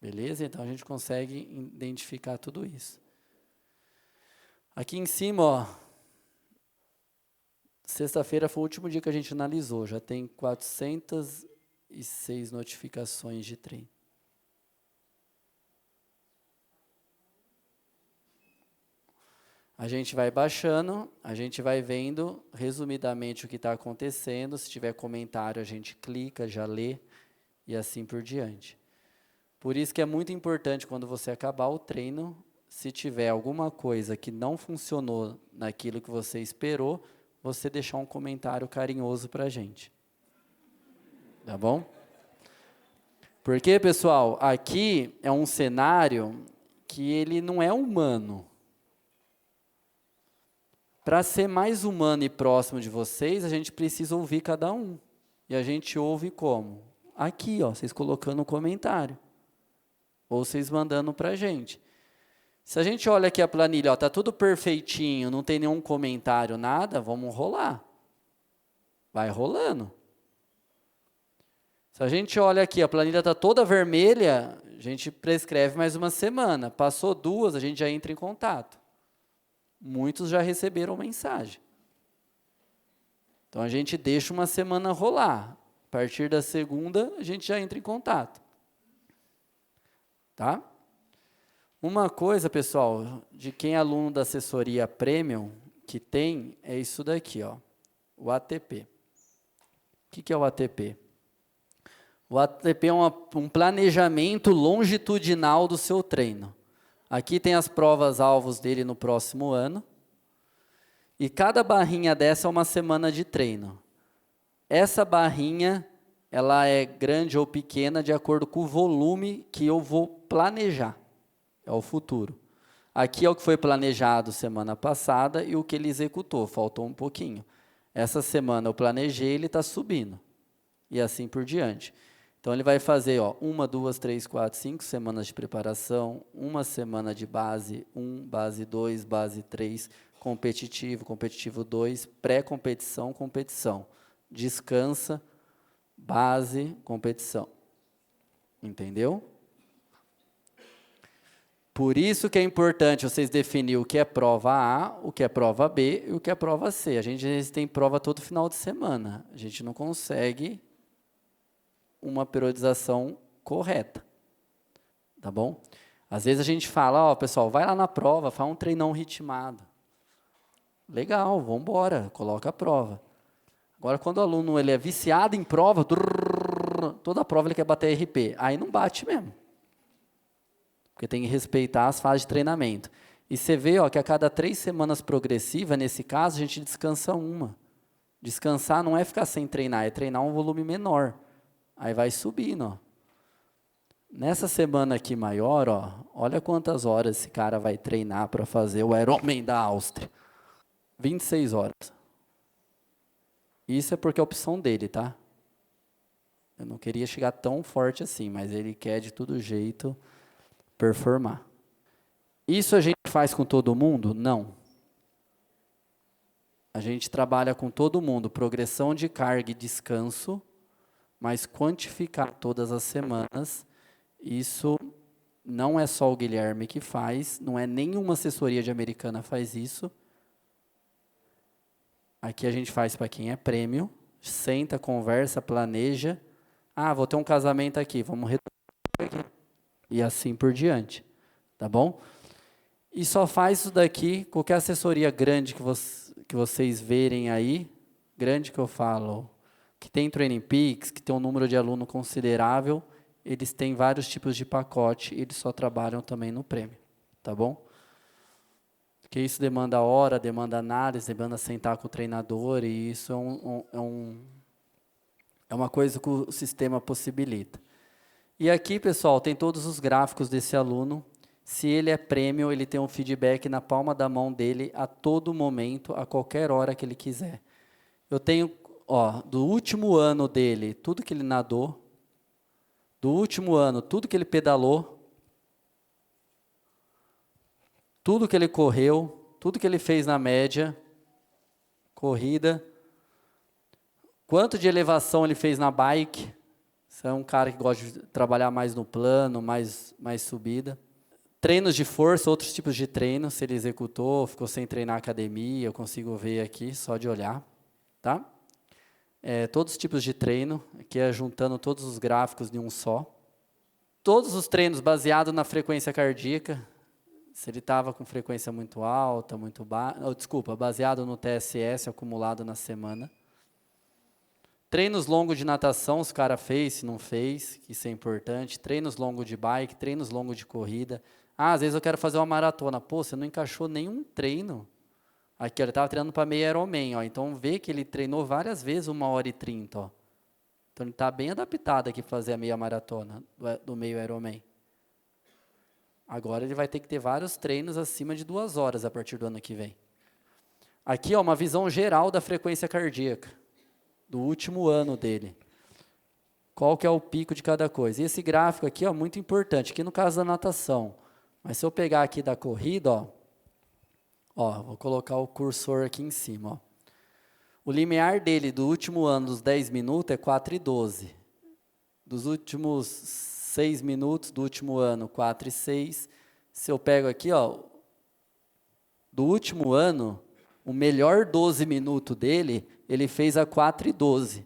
Speaker 1: Beleza? Então, a gente consegue identificar tudo isso. Aqui em cima, ó, sexta-feira foi o último dia que a gente analisou. Já tem 406 notificações de treino. A gente vai baixando, a gente vai vendo resumidamente o que está acontecendo. Se tiver comentário, a gente clica, já lê e assim por diante. Por isso que é muito importante quando você acabar o treino, se tiver alguma coisa que não funcionou naquilo que você esperou, você deixar um comentário carinhoso para a gente. Tá bom? Porque, pessoal, aqui é um cenário que ele não é humano. Para ser mais humano e próximo de vocês, a gente precisa ouvir cada um. E a gente ouve como? Aqui, ó, vocês colocando um comentário. Ou vocês mandando para a gente. Se a gente olha aqui a planilha, está tudo perfeitinho, não tem nenhum comentário, nada, vamos rolar. Vai rolando. Se a gente olha aqui, a planilha está toda vermelha, a gente prescreve mais uma semana. Passou 2, a gente já entra em contato. Muitos já receberam mensagem. Então, a gente deixa uma semana rolar. A partir da segunda, a gente já entra em contato. Tá? Uma coisa, pessoal, de quem é aluno da assessoria Premium, que tem, é isso daqui, ó, o ATP. O que é o ATP? O ATP é um planejamento longitudinal do seu treino. Aqui tem as provas-alvos dele no próximo ano. E cada barrinha dessa é uma semana de treino. Essa barrinha, ela é grande ou pequena de acordo com o volume que eu vou planejar. É o futuro. Aqui é o que foi planejado semana passada e o que ele executou, faltou um pouquinho. Essa semana eu planejei, ele está subindo. E assim por diante. Então, ele vai fazer 1, 2, 3, 4, 5 semanas de preparação, uma semana de base 1, base 2, base 3, competitivo, competitivo 2, pré-competição, competição. Descansa, base, competição. Entendeu? Por isso que é importante vocês definir o que é prova A, o que é prova B e o que é prova C. A gente tem prova todo final de semana. A gente não consegue uma periodização correta, tá bom? Às vezes a gente fala, pessoal, vai lá na prova, faz um treinão ritmado. Legal, vamos embora, coloca a prova. Agora, quando o aluno ele é viciado em prova, toda a prova ele quer bater RP, aí não bate mesmo. Porque tem que respeitar as fases de treinamento. E você vê que a cada 3 semanas progressiva, nesse caso, a gente descansa uma. Descansar não é ficar sem treinar, é treinar um volume menor. Aí vai subindo, ó. Nessa semana aqui maior, olha quantas horas esse cara vai treinar para fazer o Ironman da Áustria. 26 horas. Isso é porque é a opção dele, tá? Eu não queria chegar tão forte assim, mas ele quer de todo jeito performar. Isso a gente faz com todo mundo? Não. A gente trabalha com todo mundo, progressão de carga e descanso, mas quantificar todas as semanas, isso não é só o Guilherme que faz, não é nenhuma assessoria de Americana faz isso. Aqui a gente faz para quem é prêmio, senta, conversa, planeja. Vou ter um casamento aqui, vamos retomar aqui. E assim por diante, tá bom? E só faz isso daqui, qualquer assessoria grande que vocês verem aí, grande que eu falo, que tem Training Peaks, que tem um número de aluno considerável, eles têm vários tipos de pacote, eles só trabalham também no prêmio, tá bom? Porque isso demanda hora, demanda análise, demanda sentar com o treinador, e isso é uma coisa que o sistema possibilita. E aqui, pessoal, tem todos os gráficos desse aluno. Se ele é prêmio, ele tem um feedback na palma da mão dele a todo momento, a qualquer hora que ele quiser. Eu tenho, ó, do último ano dele, tudo que ele nadou, do último ano, tudo que ele pedalou, tudo que ele correu, tudo que ele fez na média, corrida, quanto de elevação ele fez na bike. Você é um cara que gosta de trabalhar mais no plano, mais subida. Treinos de força, outros tipos de treino, se ele executou, ficou sem treinar academia, eu consigo ver aqui só de olhar, tá? Todos os tipos de treino, aqui é juntando todos os gráficos em um só. Todos os treinos baseados na frequência cardíaca, se ele estava com frequência muito alta, muito baixa, baseado no TSS acumulado na semana. Treinos longos de natação, se o cara fez, se não fez, que isso é importante. Treinos longos de bike, treinos longos de corrida. Às vezes eu quero fazer uma maratona. Pô, você não encaixou nenhum treino. Aqui, ó, ele estava treinando para meio Ironman, ó. Então, vê que ele treinou várias vezes 1h30, ó. Então, ele está bem adaptado aqui para fazer a meia maratona do meio Ironman. Agora, ele vai ter que ter vários treinos acima de 2 horas a partir do ano que vem. Aqui, ó, uma visão geral da frequência cardíaca do último ano dele. Qual que é o pico de cada coisa. E esse gráfico aqui, ó, muito importante, aqui no caso da natação. Mas se eu pegar aqui da corrida, ó, vou colocar o cursor aqui em cima, ó. O limiar dele do último ano, dos 10 minutos, é 4:12. Dos últimos 6 minutos do último ano, 4:06. Se eu pego aqui, ó, do último ano, o melhor 12 minutos dele, ele fez a 4:12.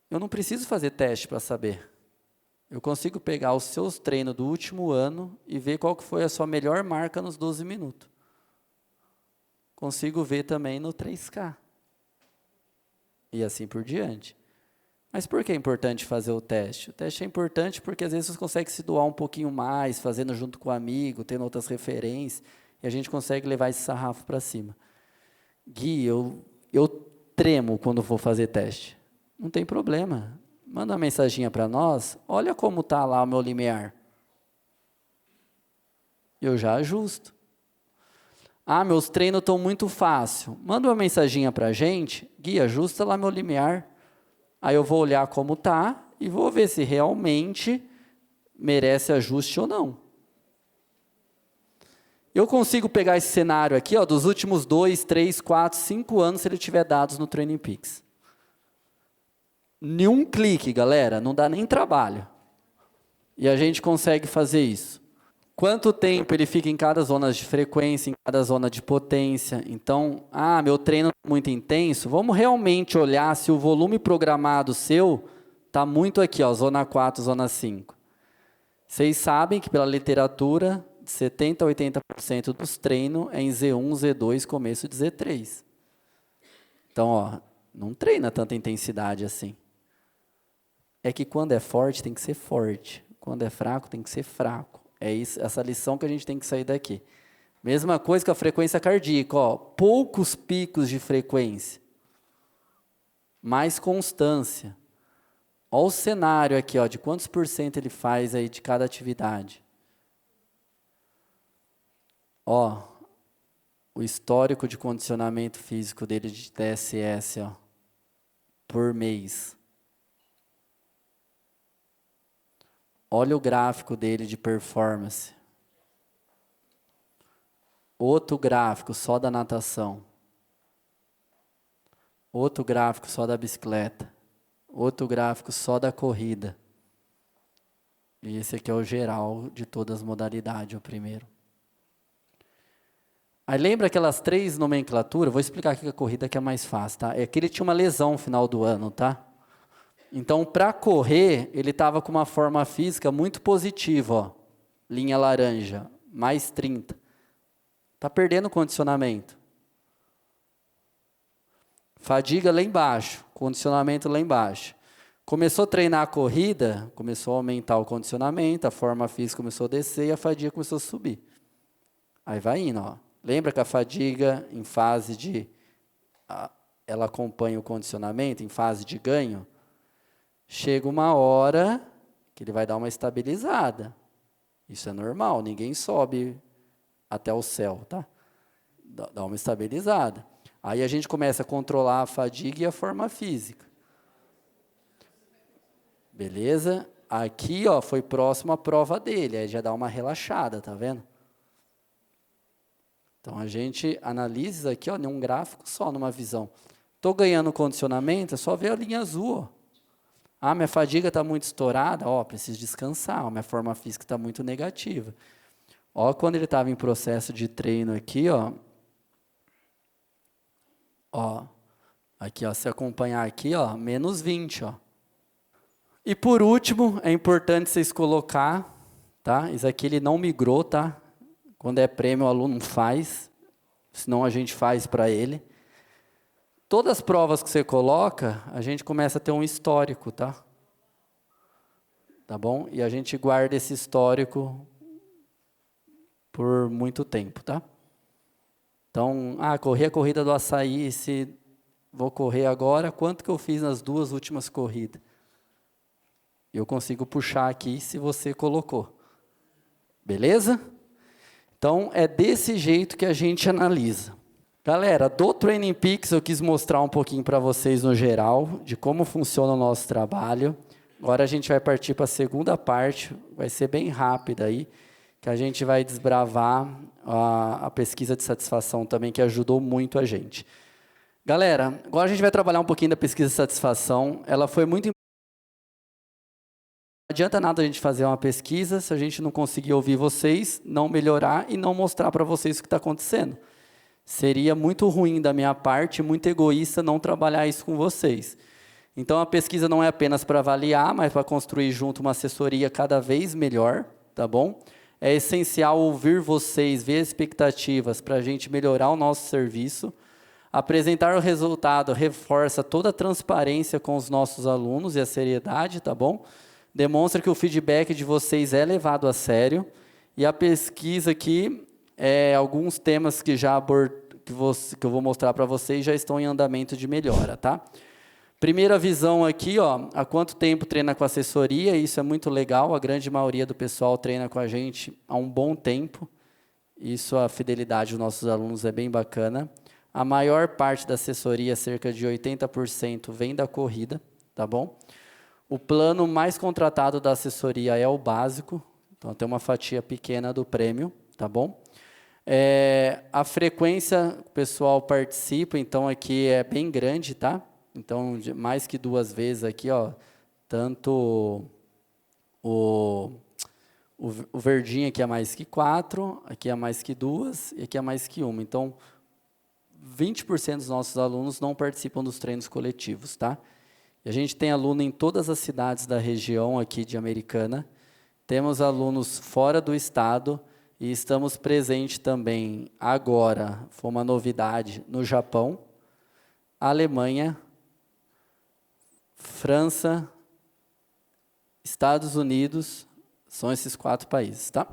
Speaker 1: Eu não preciso fazer teste para saber. Eu consigo pegar os seus treinos do último ano e ver qual que foi a sua melhor marca nos 12 minutos. Consigo ver também no 3K. E assim por diante. Mas por que é importante fazer o teste? O teste é importante porque às vezes você consegue se doar um pouquinho mais, fazendo junto com o amigo, tendo outras referências, e a gente consegue levar esse sarrafo para cima. Gui, eu tremo quando vou fazer teste. Não tem problema. Manda uma mensaginha para nós, olha como está lá o meu limiar. Eu já ajusto. Meus treinos estão muito fácil. Manda uma mensaginha para a gente, Gui, ajusta lá meu limiar. Aí eu vou olhar como está e vou ver se realmente merece ajuste ou não. Eu consigo pegar esse cenário aqui, ó, dos últimos 2, 3, 4, 5 anos, se ele tiver dados no Training Peaks. Nenhum clique, galera, não dá nem trabalho. E a gente consegue fazer isso. Quanto tempo ele fica em cada zona de frequência, em cada zona de potência. Então, meu treino é muito intenso. Vamos realmente olhar se o volume programado seu está muito aqui, ó, zona 4, zona 5. Vocês sabem que pela literatura, 70% a 80% dos treinos é em Z1, Z2, começo de Z3. Então, ó, não treina tanta intensidade assim. É que quando é forte, tem que ser forte. Quando é fraco, tem que ser fraco. É isso, essa lição que a gente tem que sair daqui. Mesma coisa com a frequência cardíaca, ó, poucos picos de frequência, mais constância. Olha o cenário aqui, ó, de quantos por cento ele faz aí de cada atividade. Ó, o histórico de condicionamento físico dele de TSS, ó, por mês. Olha o gráfico dele de performance. Outro gráfico só da natação. Outro gráfico só da bicicleta. Outro gráfico só da corrida. E esse aqui é o geral de todas as modalidades, o primeiro. Aí lembra aquelas 3 nomenclaturas? Vou explicar aqui a corrida que é mais fácil, tá? É que ele tinha uma lesão no final do ano, tá? Então, para correr, ele estava com uma forma física muito positiva, ó. Linha laranja, mais 30. Está perdendo condicionamento. Fadiga lá embaixo, condicionamento lá embaixo. Começou a treinar a corrida, começou a aumentar o condicionamento, a forma física começou a descer e a fadiga começou a subir. Aí vai indo, ó. Lembra que a fadiga em fase de... ela acompanha o condicionamento em fase de ganho? Chega uma hora que ele vai dar uma estabilizada. Isso é normal, ninguém sobe até o céu, tá? Dá uma estabilizada. Aí a gente começa a controlar a fadiga e a forma física. Beleza? Aqui, ó, foi próximo à prova dele, aí já dá uma relaxada, tá vendo? Então, a gente analisa isso aqui, ó, num gráfico só, numa visão. Estou ganhando condicionamento, é só ver a linha azul, ó. Ah, minha fadiga está muito estourada, ó, preciso descansar, ó, minha forma física está muito negativa. Ó, quando ele estava em processo de treino aqui, ó, aqui, ó, se acompanhar aqui, ó, menos 20, ó. E por último, é importante vocês colocar, tá? Isso aqui ele não migrou, tá? Quando é prêmio, o aluno faz, senão a gente faz para ele. Todas as provas que você coloca, a gente começa a ter um histórico, tá? Tá bom? E a gente guarda esse histórico por muito tempo, tá? Então, corri a corrida do açaí, se vou correr agora, quanto que eu fiz nas 2 últimas corridas? Eu consigo puxar aqui se você colocou. Beleza? Então, é desse jeito que a gente analisa. Galera, do Training Peaks eu quis mostrar um pouquinho para vocês no geral, de como funciona o nosso trabalho. Agora a gente vai partir para a segunda parte, vai ser bem rápida aí, que a gente vai desbravar a pesquisa de satisfação também, que ajudou muito a gente. Galera, agora a gente vai trabalhar um pouquinho da pesquisa de satisfação. Ela foi muito importante. Não adianta nada a gente fazer uma pesquisa se a gente não conseguir ouvir vocês, não melhorar e não mostrar para vocês o que está acontecendo. Seria muito ruim da minha parte, muito egoísta não trabalhar isso com vocês. Então, a pesquisa não é apenas para avaliar, mas para construir junto uma assessoria cada vez melhor, tá bom? É essencial ouvir vocês, ver expectativas para a gente melhorar o nosso serviço. Apresentar o resultado reforça toda a transparência com os nossos alunos e a seriedade, tá bom? Demonstra que o feedback de vocês é levado a sério. E a pesquisa aqui, alguns temas que que eu vou mostrar para vocês já estão em andamento de melhora, tá? Primeira visão aqui, ó, há quanto tempo treina com assessoria? Isso é muito legal, a grande maioria do pessoal treina com a gente há um bom tempo. Isso, a fidelidade dos nossos alunos é bem bacana. A maior parte da assessoria, cerca de 80%, vem da corrida, tá bom? O plano mais contratado da assessoria é o básico, então tem uma fatia pequena do prêmio, tá bom? A frequência, o pessoal participa, então aqui é bem grande, tá? Então, mais que 2 vezes aqui, ó, tanto o verdinho aqui é mais que 4, aqui é mais que 2 e aqui é mais que 1. Então, 20% dos nossos alunos não participam dos treinos coletivos, tá? E a gente tem aluno em todas as cidades da região aqui de Americana, temos alunos fora do estado e estamos presentes também agora, foi uma novidade, no Japão, Alemanha, França, Estados Unidos, são esses 4 países, tá?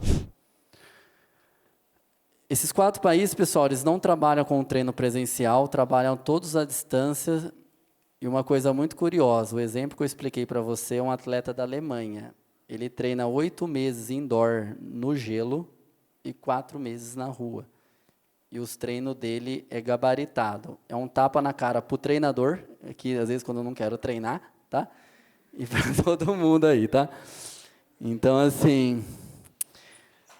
Speaker 1: Esses 4 países, pessoal, eles não trabalham com treino presencial, trabalham todos à distância. E uma coisa muito curiosa, o exemplo que eu expliquei para você é um atleta da Alemanha. Ele treina 8 meses indoor no gelo e 4 meses na rua. E os treinos dele é gabaritado. É um tapa na cara para o treinador, que às vezes quando eu não quero treinar, tá? E para todo mundo aí, tá? Então, assim...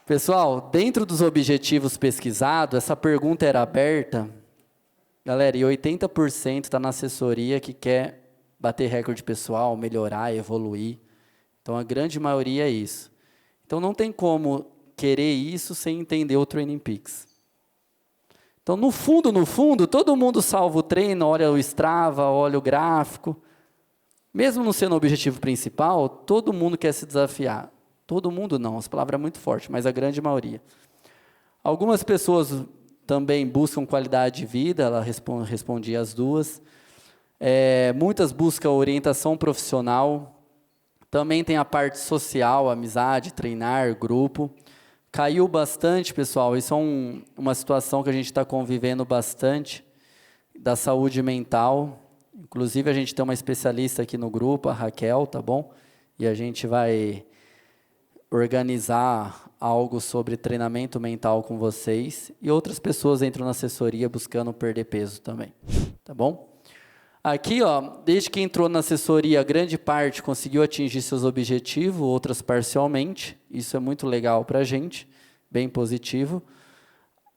Speaker 1: Pessoal, dentro dos objetivos pesquisados, essa pergunta era aberta. Galera, e 80% está na assessoria que quer bater recorde pessoal, melhorar, evoluir. Então, a grande maioria é isso. Então, não tem como querer isso sem entender o Training Peaks. Então, no fundo, todo mundo salva o treino, olha o Strava, olha o gráfico. Mesmo não sendo o objetivo principal, todo mundo quer se desafiar. Todo mundo não, essa palavra é muito forte, mas a grande maioria. Algumas pessoas também buscam qualidade de vida, ela respondia as 2. Muitas buscam orientação profissional. Também tem a parte social, amizade, treinar, grupo. Caiu bastante, pessoal, isso é uma situação que a gente está convivendo bastante, da saúde mental. Inclusive, a gente tem uma especialista aqui no grupo, a Raquel, tá bom? e a gente vai organizar algo sobre treinamento mental com vocês, e outras pessoas entram na assessoria buscando perder peso também, tá bom? Aqui, ó, desde que entrou na assessoria, grande parte conseguiu atingir seus objetivos, outras parcialmente, isso é muito legal para a gente, bem positivo.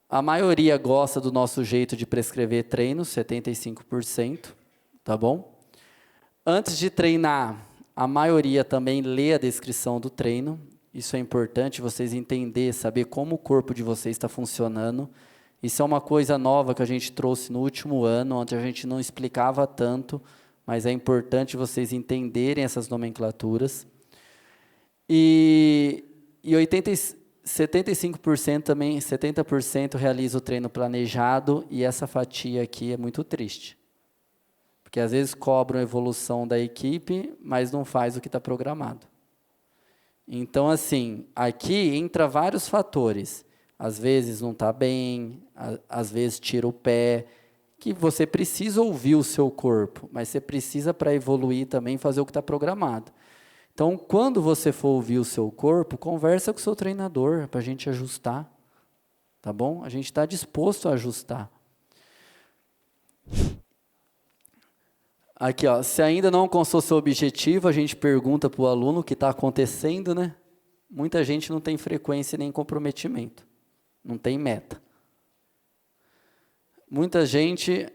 Speaker 1: A maioria gosta do nosso jeito de prescrever treinos, 75%, tá bom? Antes de treinar, a maioria também lê a descrição do treino. Isso é importante, vocês entenderem, saber como o corpo de vocês está funcionando. Isso é uma coisa nova que a gente trouxe no último ano, onde a gente não explicava tanto, mas é importante vocês entenderem essas nomenclaturas. E 75% também, 70% realiza o treino planejado, e essa fatia aqui é muito triste. Porque às vezes cobram a evolução da equipe, mas não faz o que está programado. Então, assim, aqui entra vários fatores. Às vezes não está bem, às vezes tira o pé, que você precisa ouvir o seu corpo, mas você precisa, para evoluir também, fazer o que está programado. Então, quando você for ouvir o seu corpo, conversa com o seu treinador para a gente ajustar, tá bom? A gente está disposto a ajustar. Aqui, ó, se ainda não alcançou seu objetivo, a gente pergunta para o aluno o que está acontecendo, né? Muita gente não tem frequência nem comprometimento, não tem meta. Muita gente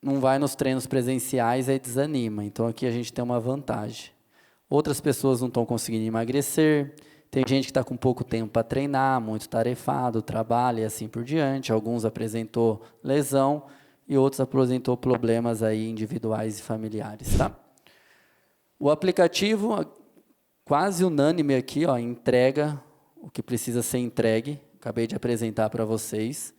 Speaker 1: não vai nos treinos presenciais e desanima, então aqui a gente tem uma vantagem. Outras pessoas não estão conseguindo emagrecer, tem gente que está com pouco tempo para treinar, muito tarefado, trabalha e assim por diante. Alguns apresentou lesão e outros apresentou problemas aí individuais e familiares, tá? O aplicativo, quase unânime aqui, ó, entrega o que precisa ser entregue. Acabei de apresentar para vocês.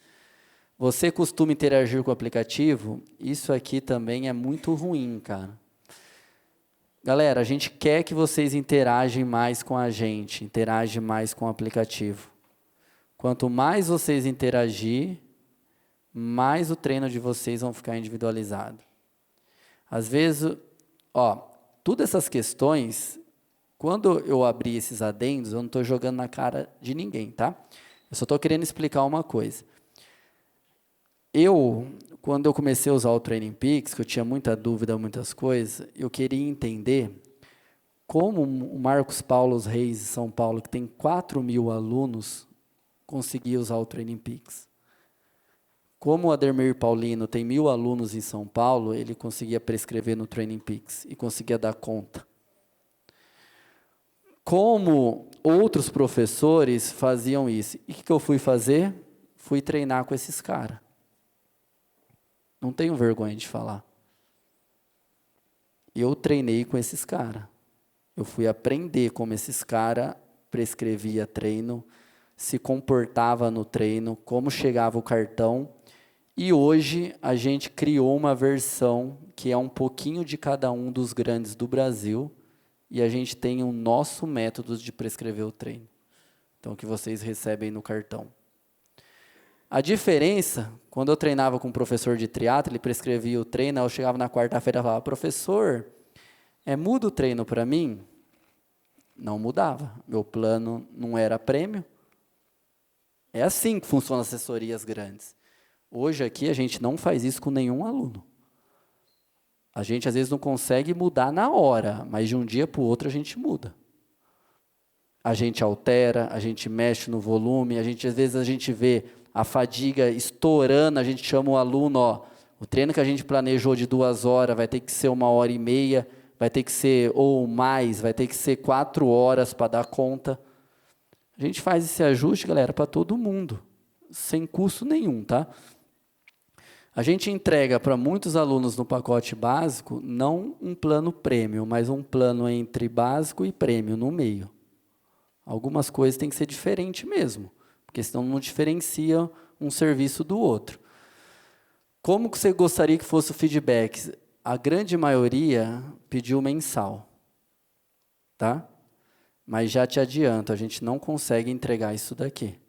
Speaker 1: Você costuma interagir com o aplicativo? Isso aqui também é muito ruim, cara. Galera, a gente quer que vocês interagem mais com a gente, interagem mais com o aplicativo. Quanto mais vocês interagir, mais o treino de vocês vão ficar individualizado. Às vezes, ó, todas essas questões, quando eu abri esses adendos, eu não estou jogando na cara de ninguém, tá? Eu só estou querendo explicar uma coisa. Quando eu comecei a usar o Training Peaks, que eu tinha muita dúvida, muitas coisas, eu queria entender como o Marcos Paulo Reis de São Paulo, que tem 4.000 alunos, conseguia usar o Training Peaks. Como o Ademir Paulino tem 1.000 alunos em São Paulo, ele conseguia prescrever no Training Peaks e conseguia dar conta. Como outros professores faziam isso. E o que eu fui fazer? Fui treinar com esses caras. Não tenho vergonha de falar. Eu treinei com esses caras. Eu fui aprender como esses caras prescrevia treino, se comportava no treino, como chegava o cartão. E hoje a gente criou uma versão que é um pouquinho de cada um dos grandes do Brasil, e a gente tem o nosso método de prescrever o treino. Então, que vocês recebem no cartão. A diferença, quando eu treinava com um professor de triatlo, ele prescrevia o treino, eu chegava na quarta-feira e falava, professor, muda o treino para mim? Não mudava. Meu plano não era prêmio. É assim que funcionam as assessorias grandes. Hoje aqui a gente não faz isso com nenhum aluno. A gente às vezes não consegue mudar na hora, mas de um dia para o outro a gente muda. A gente altera, a gente mexe no volume, às vezes a gente vê a fadiga estourando, a gente chama o aluno, ó, o treino que a gente planejou de 2 horas vai ter que ser 1h30, vai ter que ser, ou mais, vai ter que ser 4 horas para dar conta. A gente faz esse ajuste, galera, para todo mundo, sem custo nenhum, tá? A gente entrega para muitos alunos no pacote básico, não um plano prêmio, mas um plano entre básico e prêmio no meio. Algumas coisas têm que ser diferentes mesmo, porque senão não diferencia um serviço do outro. Como que você gostaria que fosse o feedback? A grande maioria pediu mensal, tá? Mas já te adianto, a gente não consegue entregar isso daqui.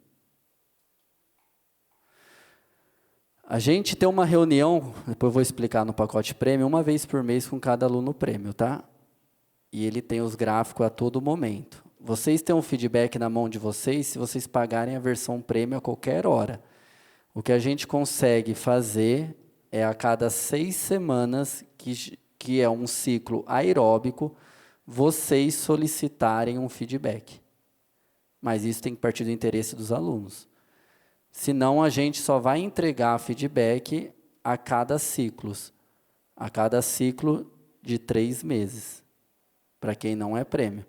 Speaker 1: A gente tem uma reunião, depois eu vou explicar no pacote prêmio, 1 vez por mês com cada aluno prêmio, tá? e ele tem os gráficos a todo momento. Vocês têm um feedback na mão de vocês se vocês pagarem a versão premium a qualquer hora. O que a gente consegue fazer é a cada 6 semanas, que é um ciclo aeróbico, vocês solicitarem um feedback. Mas isso tem que partir do interesse dos alunos. Senão, a gente só vai entregar feedback a cada ciclo de 3 meses, para quem não é prêmio.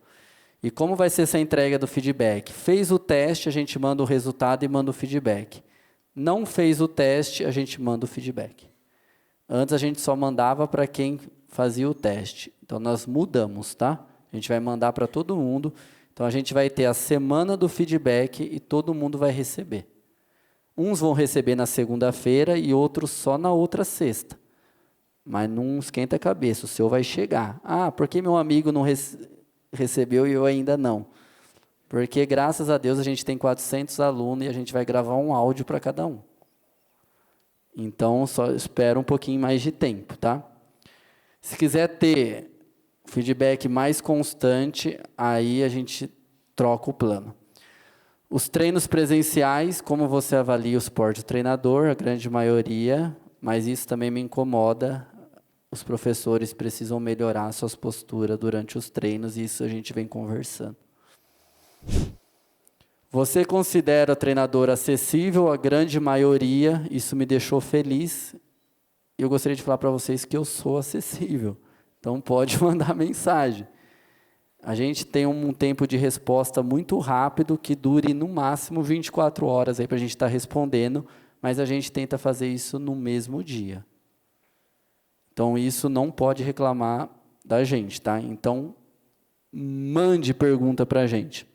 Speaker 1: E como vai ser essa entrega do feedback? Fez o teste, a gente manda o resultado e manda o feedback. Não fez o teste, a gente manda o feedback. Antes a gente só mandava para quem fazia o teste. Então nós mudamos, tá? A gente vai mandar para todo mundo. Então a gente vai ter a semana do feedback e todo mundo vai receber. Uns vão receber na segunda-feira e outros só na outra sexta. Mas não esquenta a cabeça, o seu vai chegar. Ah, por que meu amigo não recebeu e eu ainda não? Porque, graças a Deus, a gente tem 400 alunos e a gente vai gravar um áudio para cada um. Então, só espera um pouquinho mais de tempo, tá? Se quiser ter feedback mais constante, aí a gente troca o plano. Os treinos presenciais, como você avalia o suporte do treinador? A grande maioria, mas isso também me incomoda. Os professores precisam melhorar suas posturas durante os treinos, e isso a gente vem conversando. Você considera o treinador acessível? A grande maioria, isso me deixou feliz. Eu gostaria de falar para vocês que eu sou acessível. Então, pode mandar mensagem. A gente tem um tempo de resposta muito rápido, que dure no máximo 24 horas para a gente estar respondendo, mas a gente tenta fazer isso no mesmo dia. Então, isso não pode reclamar da gente, tá? Então, mande pergunta para a gente.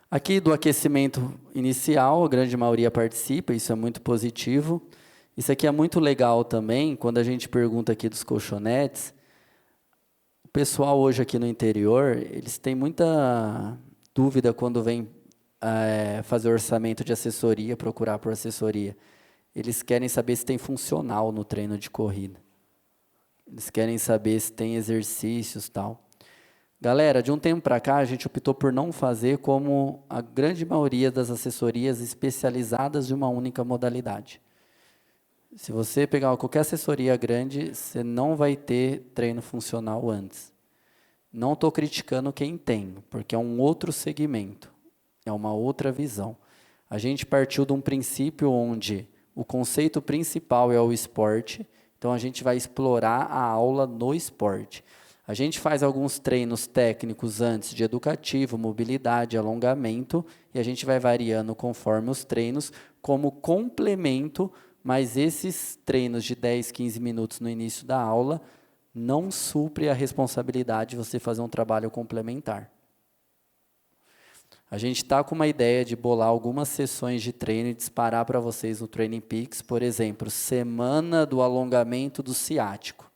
Speaker 1: Aqui do aquecimento inicial, a grande maioria participa, isso é muito positivo. Isso aqui é muito legal também, quando a gente pergunta aqui dos colchonetes. O pessoal hoje aqui no interior, eles têm muita dúvida quando vem fazer orçamento de assessoria, procurar por assessoria. Eles querem saber se tem funcional no treino de corrida. Eles querem saber se tem exercícios e tal. Galera, de um tempo para cá, a gente optou por não fazer como a grande maioria das assessorias especializadas de uma única modalidade. Se você pegar qualquer assessoria grande, você não vai ter treino funcional antes. Não estou criticando quem tem, porque é um outro segmento, é uma outra visão. A gente partiu de um princípio onde o conceito principal é o esporte, então a gente vai explorar a aula no esporte. A gente faz alguns treinos técnicos antes de educativo, mobilidade, alongamento, e a gente vai variando conforme os treinos como complemento, mas esses treinos de 10, 15 minutos no início da aula não supre a responsabilidade de você fazer um trabalho complementar. A gente está com uma ideia de bolar algumas sessões de treino e disparar para vocês no Training Peaks, por exemplo, semana do alongamento do ciático.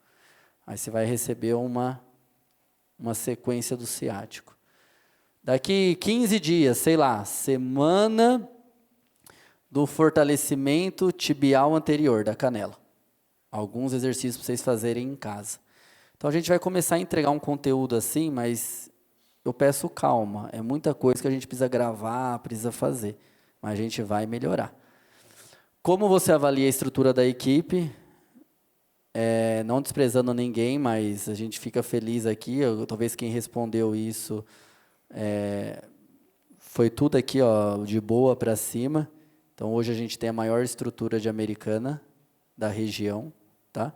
Speaker 1: Aí você vai receber uma sequência do ciático. Daqui 15 dias, sei lá, semana do fortalecimento tibial anterior da canela. Alguns exercícios para vocês fazerem em casa. Então, a gente vai começar a entregar um conteúdo assim, mas eu peço calma. É muita coisa que a gente precisa gravar, precisa fazer. Mas a gente vai melhorar. Como você avalia a estrutura da equipe? Não desprezando ninguém, mas a gente fica feliz aqui. Talvez quem respondeu isso foi tudo aqui, ó, de boa para cima. Então, hoje a gente tem a maior estrutura de Americana da região, tá?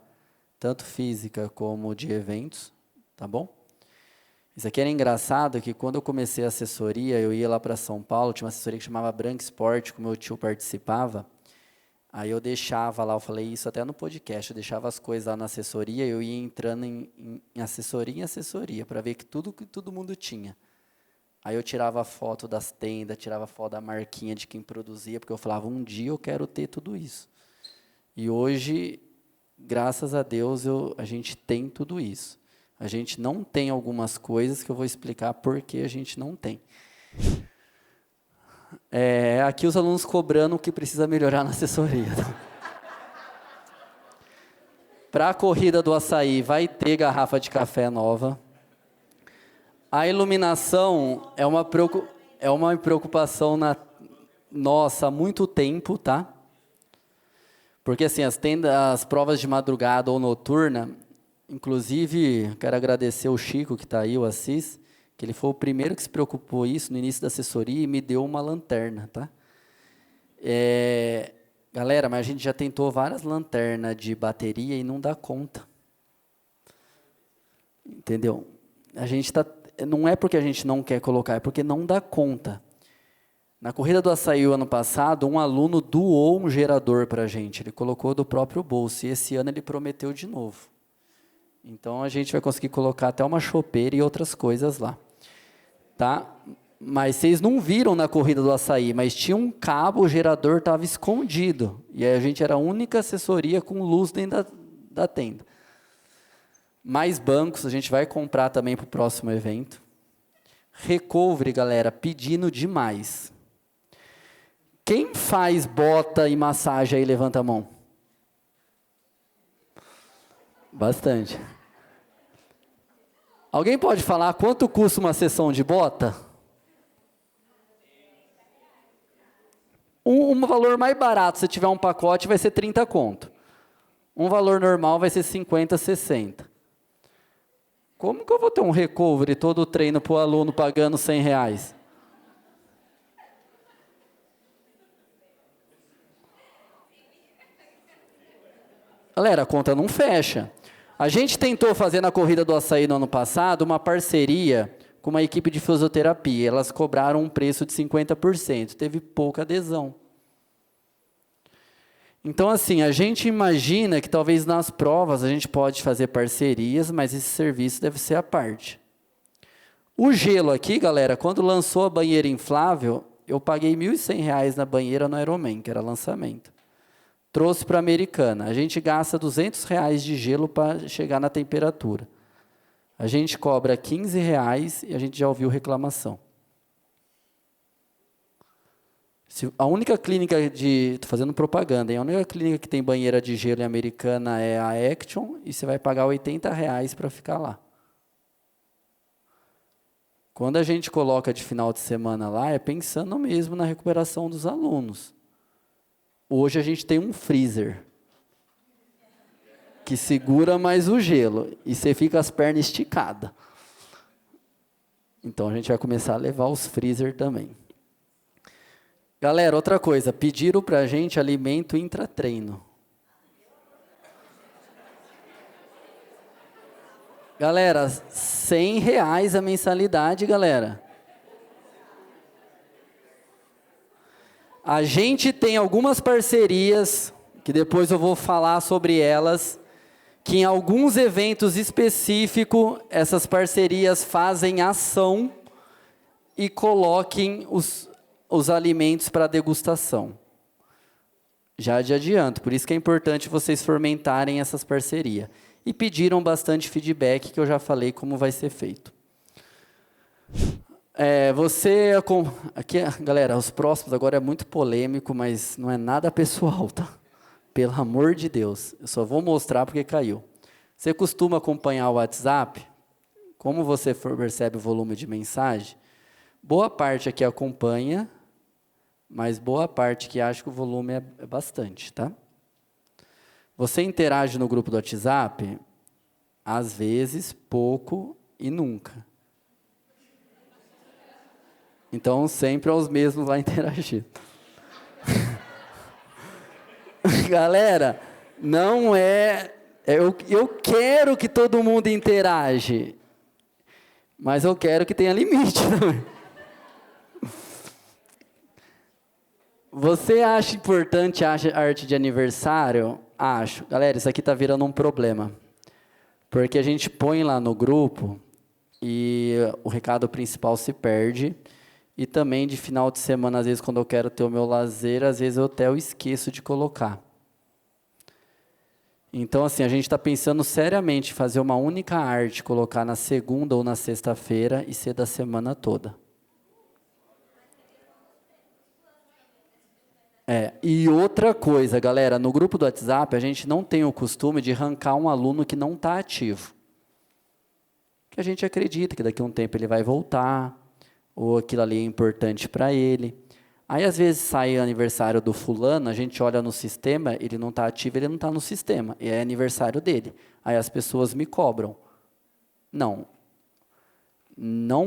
Speaker 1: Tanto física como de eventos, tá bom? Isso aqui era engraçado, que quando eu comecei a assessoria, eu ia lá para São Paulo, tinha uma assessoria que chamava Branca Esporte, que meu tio participava. Aí eu deixava lá, eu falei isso até no podcast, eu deixava as coisas lá na assessoria, eu ia entrando em assessoria, para ver que todo mundo tinha. Aí eu tirava foto das tendas, tirava foto da marquinha de quem produzia, porque eu falava, um dia eu quero ter tudo isso. E hoje, graças a Deus, a gente tem tudo isso. A gente não tem algumas coisas que eu vou explicar por que a gente não tem. Aqui os alunos cobrando o que precisa melhorar na assessoria. Para a corrida do açaí, vai ter garrafa de café nova. A iluminação é uma preocupação nossa há muito tempo, tá? Porque assim, as provas de madrugada ou noturna, inclusive, quero agradecer o Chico que está aí, o Assis, que ele foi o primeiro que se preocupou isso no início da assessoria e me deu uma lanterna, tá? Galera, mas a gente já tentou várias lanternas de bateria e não dá conta. Entendeu? Não é porque a gente não quer colocar, é porque não dá conta. Na corrida do açaí, o ano passado, um aluno doou um gerador para a gente. Ele colocou do próprio bolso. E esse ano ele prometeu de novo. Então, a gente vai conseguir colocar até uma chopeira e outras coisas lá. Tá? Mas vocês não viram na corrida do açaí, mas tinha um cabo, o gerador estava escondido. E aí a gente era a única assessoria com luz dentro da tenda. Mais bancos, a gente vai comprar também para o próximo evento. Recovery, galera, pedindo demais. Quem faz bota e massagem aí, levanta a mão. Bastante. Alguém pode falar quanto custa uma sessão de bota? Um valor mais barato, se tiver um pacote, vai ser 30 conto. Um valor normal vai ser 50, 60. Como que eu vou ter um recovery, todo o treino para o aluno pagando R$100? Galera, a conta não fecha. A gente tentou fazer na corrida do açaí no ano passado uma parceria com uma equipe de fisioterapia. Elas cobraram um preço de 50%. Teve pouca adesão. Então, assim, a gente imagina que talvez nas provas a gente pode fazer parcerias, mas esse serviço deve ser à parte. O gelo aqui, galera, quando lançou a banheira inflável, eu paguei R$1.100 na banheira no Ironman, que era lançamento. Trouxe para a Americana. A gente gasta R$200 de gelo para chegar na temperatura. A gente cobra R$15 e a gente já ouviu reclamação. A única clínica estou fazendo propaganda, hein? A única clínica que tem banheira de gelo em Americana é a Action e você vai pagar R$80 para ficar lá. Quando a gente coloca de final de semana lá, é pensando mesmo na recuperação dos alunos. Hoje a gente tem um freezer que segura mais o gelo e você fica as pernas esticadas. Então a gente vai começar a levar os freezer também. Galera, outra coisa, pediram para a gente alimento intratreino. Galera, R$100 a mensalidade, galera. A gente tem algumas parcerias, que depois eu vou falar sobre elas, que em alguns eventos específicos, essas parcerias fazem ação e coloquem os alimentos para degustação. Já de adianto, por isso que é importante vocês fomentarem essas parcerias. E pediram bastante feedback, que eu já falei como vai ser feito. Aqui, galera, os próximos agora é muito polêmico, mas não é nada pessoal, tá? Pelo amor de Deus, eu só vou mostrar porque caiu. Você costuma acompanhar o WhatsApp? Como você percebe o volume de mensagem? Boa parte aqui acompanha, mas boa parte que acha que o volume é bastante, tá? Você interage no grupo do WhatsApp? Às vezes, pouco e nunca. Então, sempre é os mesmos lá interagindo. Galera, não é... Eu quero que todo mundo interage, mas eu quero que tenha limite também. Você acha importante a arte de aniversário? Acho. Galera, isso aqui está virando um problema. Porque a gente põe lá no grupo e o recado principal se perde. E também de final de semana, às vezes, quando eu quero ter o meu lazer, às vezes eu até esqueço de colocar. Então, assim, a gente está pensando seriamente em fazer uma única arte, colocar na segunda ou na sexta-feira e ser da semana toda. E outra coisa, galera, no grupo do WhatsApp, a gente não tem o costume de arrancar um aluno que não está ativo. que a gente acredita que daqui a um tempo ele vai voltar, ou aquilo ali é importante para ele. Aí, às vezes, sai o aniversário do fulano, a gente olha no sistema, ele não está ativo, ele não está no sistema, e é aniversário dele. Aí as pessoas me cobram. Não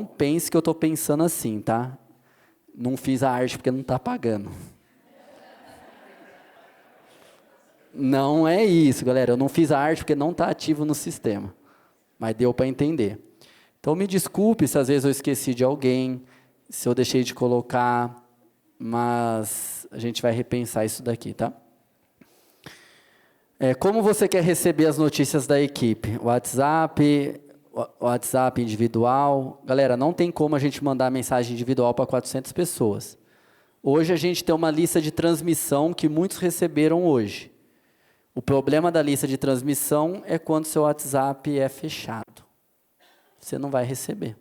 Speaker 1: pense que eu estou pensando assim, tá? Não fiz a arte porque não está pagando. Não é isso, galera. Eu não fiz a arte porque não está ativo no sistema. Mas deu para entender. Então, me desculpe se às vezes eu esqueci de alguém, se eu deixei de colocar, mas a gente vai repensar isso daqui, tá? Como você quer receber as notícias da equipe? WhatsApp individual. Galera, não tem como a gente mandar mensagem individual para 400 pessoas. Hoje a gente tem uma lista de transmissão que muitos receberam hoje. O problema da lista de transmissão é quando seu WhatsApp é fechado. Você não vai receber.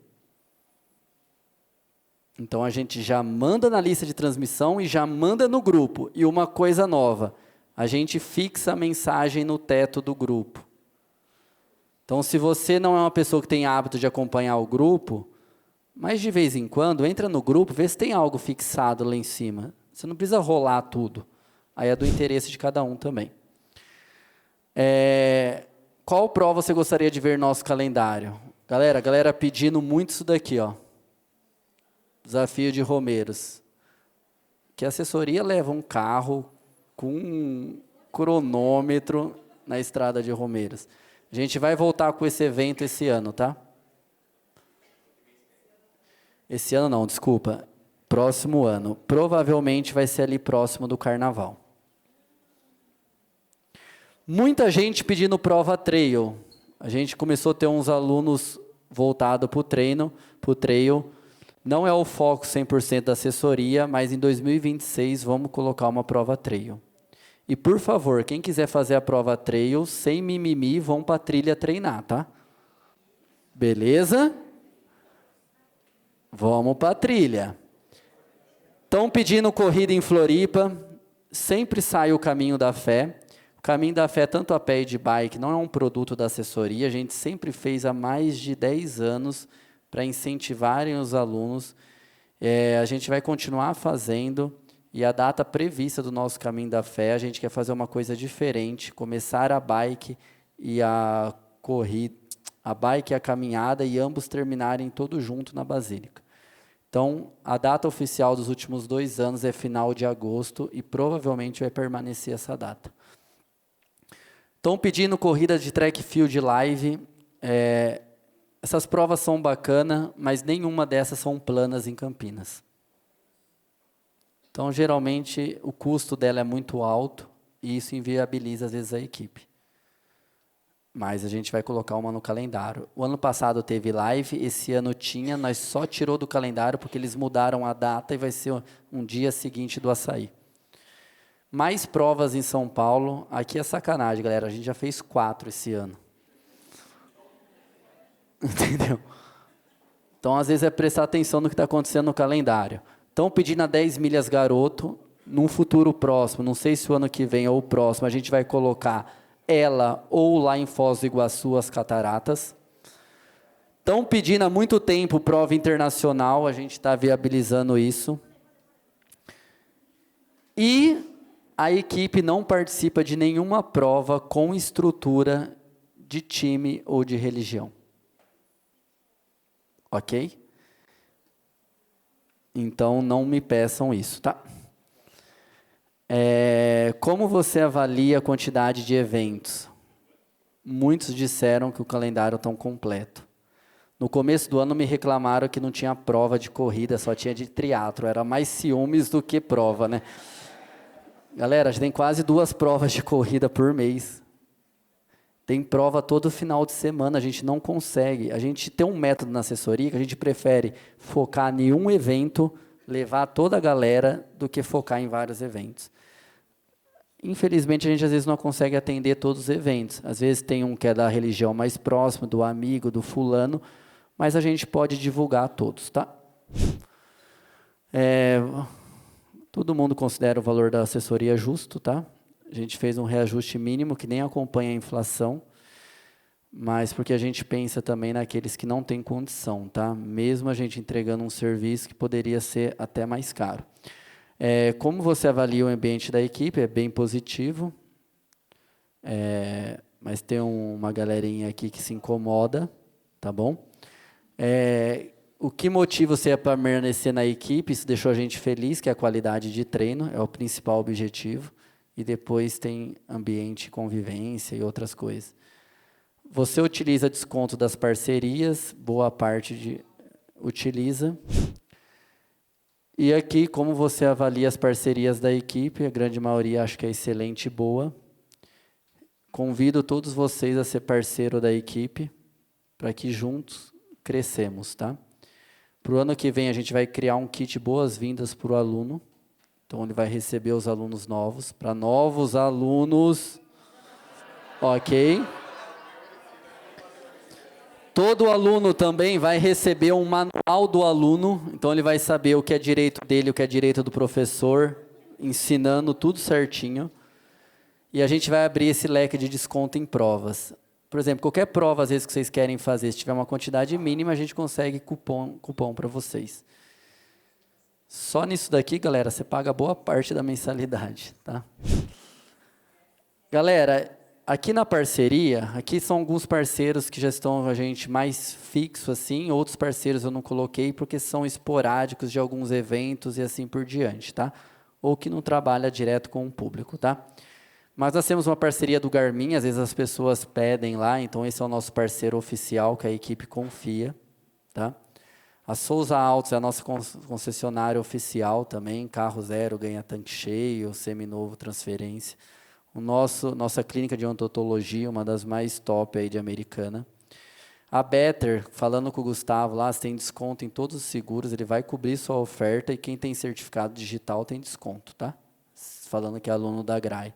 Speaker 1: Então, a gente já manda na lista de transmissão e já manda no grupo. E uma coisa nova, a gente fixa a mensagem no teto do grupo. Então, se você não é uma pessoa que tem hábito de acompanhar o grupo, mas de vez em quando, entra no grupo, vê se tem algo fixado lá em cima. Você não precisa rolar tudo. Aí é do interesse de cada um também. Qual prova você gostaria de ver no nosso calendário? Galera pedindo muito isso daqui, ó. Desafio de Romeiros. Que a assessoria leva um carro com um cronômetro na estrada de Romeiros. A gente vai voltar com esse evento esse ano, tá? Esse ano não, desculpa. Próximo ano. Provavelmente vai ser ali próximo do Carnaval. Muita gente pedindo prova trail. A gente começou a ter uns alunos voltados para o trail. Não é o foco 100% da assessoria, mas em 2026 vamos colocar uma prova trail. E, por favor, quem quiser fazer a prova trail, sem mimimi, vão para a trilha treinar, tá? Beleza? Vamos para a trilha. Estão pedindo corrida em Floripa, sempre sai o Caminho da Fé. O Caminho da Fé, tanto a pé e de bike, não é um produto da assessoria, a gente sempre fez há mais de 10 anos para incentivarem os alunos. A gente vai continuar fazendo, e a data prevista do nosso Caminho da Fé, a gente quer fazer uma coisa diferente, começar a bike e a corrida, a bike e a caminhada, e ambos terminarem todos juntos na Basílica. Então, a data oficial dos últimos 2 anos é final de agosto, e provavelmente vai permanecer essa data. Estão pedindo corrida de track field live. Essas provas são bacanas, mas nenhuma dessas são planas em Campinas. Então, geralmente, o custo dela é muito alto, e isso inviabiliza, às vezes, a equipe. Mas a gente vai colocar uma no calendário. O ano passado teve live, esse ano tinha, nós só tirou do calendário, porque eles mudaram a data, e vai ser um dia seguinte do açaí. Mais provas em São Paulo. Aqui é sacanagem, galera, a gente já fez 4 esse ano. Entendeu? Então, às vezes, é prestar atenção no que está acontecendo no calendário. Estão pedindo a 10 milhas garoto, num futuro próximo, não sei se o ano que vem ou o próximo, a gente vai colocar ela ou lá em Foz do Iguaçu, as cataratas. Estão pedindo há muito tempo prova internacional, a gente está viabilizando isso. E a equipe não participa de nenhuma prova com estrutura de time ou de religião. Ok? Então, não me peçam isso, tá? Como você avalia a quantidade de eventos? Muitos disseram que o calendário está completo. No começo do ano, me reclamaram que não tinha prova de corrida, só tinha de triatlo. Era mais ciúmes do que prova, né? Galera, a gente tem quase 2 provas de corrida por mês. Tem prova todo final de semana, a gente não consegue. A gente tem um método na assessoria que a gente prefere focar em um evento, levar toda a galera, do que focar em vários eventos. Infelizmente, a gente às vezes não consegue atender todos os eventos. Às vezes tem um que é da religião mais próxima, do amigo, do fulano, mas a gente pode divulgar todos, tá? Todo mundo considera o valor da assessoria justo, tá? A gente fez um reajuste mínimo que nem acompanha a inflação, mas porque a gente pensa também naqueles que não têm condição, tá? Mesmo a gente entregando um serviço que poderia ser até mais caro. Como você avalia o ambiente da equipe? É bem positivo, mas tem uma galerinha aqui que se incomoda, tá bom? O que motiva você a permanecer na equipe? Isso deixou a gente feliz, que é a qualidade de treino, é o principal objetivo, e depois tem ambiente, convivência e outras coisas. Você utiliza desconto das parcerias, boa parte utiliza. E aqui, como você avalia as parcerias da equipe, a grande maioria acho que é excelente e boa. Convido todos vocês a ser parceiro da equipe, para que juntos crescemos, tá? Para o ano que vem, a gente vai criar um kit boas-vindas para o aluno. Então, ele vai receber os alunos novos. Para novos alunos, ok? Todo aluno também vai receber um manual do aluno. Então, ele vai saber o que é direito dele, o que é direito do professor, ensinando tudo certinho. E a gente vai abrir esse leque de desconto em provas. Por exemplo, qualquer prova, às vezes, que vocês querem fazer, se tiver uma quantidade mínima, a gente consegue cupom para vocês. Só nisso daqui, galera, você paga boa parte da mensalidade, tá? Galera, aqui na parceria, aqui são alguns parceiros que já estão com a gente mais fixo, assim, outros parceiros eu não coloquei porque são esporádicos de alguns eventos e assim por diante, tá? Ou que não trabalha direto com o público, tá? Mas nós temos uma parceria do Garmin, às vezes as pessoas pedem lá, então esse é o nosso parceiro oficial, que a equipe confia, tá? A Souza Autos é a nossa concessionária oficial também, carro zero, ganha tanque cheio, seminovo, transferência. Nossa clínica de odontologia, uma das mais top aí de Americana. A Better, falando com o Gustavo lá, você tem desconto em todos os seguros, ele vai cobrir sua oferta e quem tem certificado digital tem desconto, tá? Falando que é aluno da GRAI.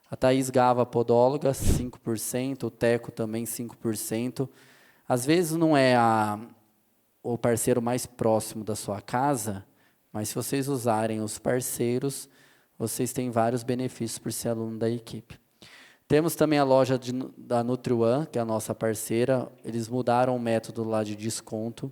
Speaker 1: A Thaís Gava, podóloga, 5%, o Teco também 5%. Às vezes não é o parceiro mais próximo da sua casa, mas se vocês usarem os parceiros, vocês têm vários benefícios por ser aluno da equipe. Temos também a loja da NutriOne, que é a nossa parceira, eles mudaram o método lá de desconto.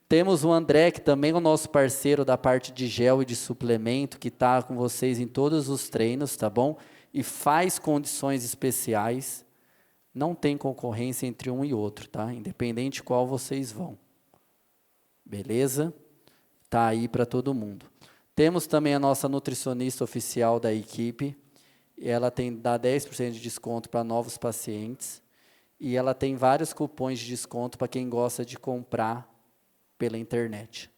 Speaker 1: Temos o André, que também é o nosso parceiro da parte de gel e de suplemento, que está com vocês em todos os treinos, tá bom? E faz condições especiais, não tem concorrência entre um e outro, tá? Independente de qual vocês vão. Beleza? Tá aí para todo mundo. Temos também a nossa nutricionista oficial da equipe, e ela dá 10% de desconto para novos pacientes, e ela tem vários cupons de desconto para quem gosta de comprar pela internet.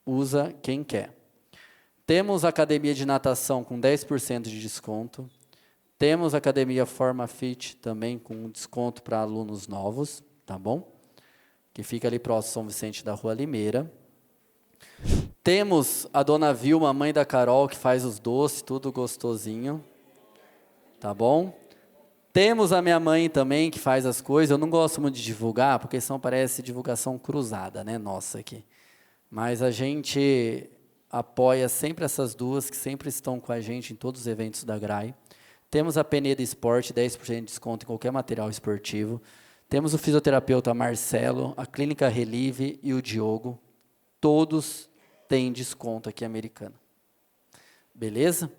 Speaker 1: Usa quem quer. Temos a academia de natação com 10% de desconto. Temos a academia Forma Fit também com desconto para alunos novos, tá bom? Que fica ali próximo São Vicente da Rua Limeira. Temos a dona Vilma, mãe da Carol, que faz os doces, tudo gostosinho, tá bom? Temos a minha mãe também, que faz as coisas. Eu não gosto muito de divulgar, porque senão parece divulgação cruzada, né, nossa aqui. Mas a gente apoia sempre essas duas, que sempre estão com a gente em todos os eventos da GRAI. Temos a Peneda Esporte, 10% de desconto em qualquer material esportivo. Temos o fisioterapeuta Marcelo, a Clínica Relive e o Diogo. Todos têm desconto aqui Americana. Beleza?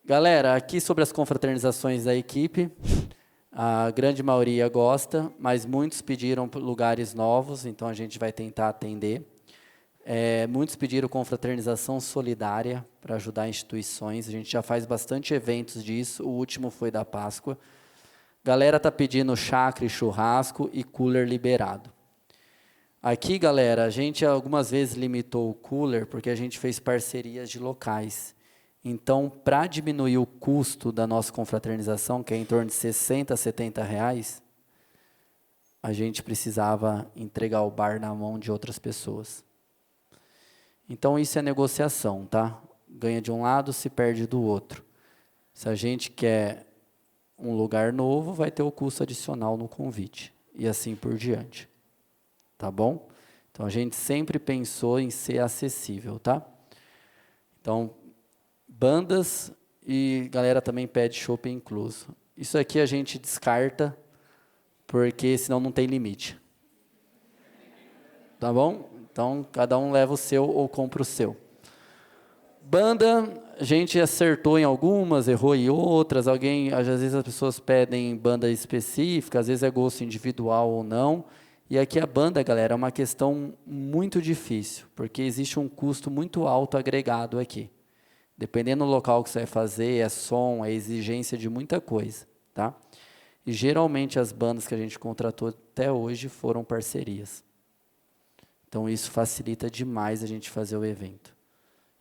Speaker 1: Galera, aqui sobre as confraternizações da equipe, a grande maioria gosta, mas muitos pediram lugares novos, então a gente vai tentar atender. Muitos pediram confraternização solidária para ajudar instituições, a gente já faz bastante eventos disso, o último foi da Páscoa. Galera está pedindo chácara e churrasco e cooler liberado. Aqui, galera, a gente algumas vezes limitou o cooler porque a gente fez parcerias de locais. Então, para diminuir o custo da nossa confraternização, que é em torno de 60 a 70 reais, a gente precisava entregar o bar na mão de outras pessoas. Então, isso é negociação, tá? Ganha de um lado, se perde do outro. Se a gente quer um lugar novo, vai ter o custo adicional no convite, e assim por diante. Tá bom? Então, a gente sempre pensou em ser acessível, tá? Então, bandas e galera também pede chopp incluso. Isso aqui a gente descarta, porque senão não tem limite. Tá bom? Então, cada um leva o seu ou compra o seu. Banda, a gente acertou em algumas, errou em outras. Às vezes as pessoas pedem banda específica, às vezes é gosto individual ou não. E aqui a banda, galera, é uma questão muito difícil, porque existe um custo muito alto agregado aqui. Dependendo do local que você vai fazer, é som, é exigência de muita coisa, tá? E geralmente as bandas que a gente contratou até hoje foram parcerias. Então isso facilita demais a gente fazer o evento.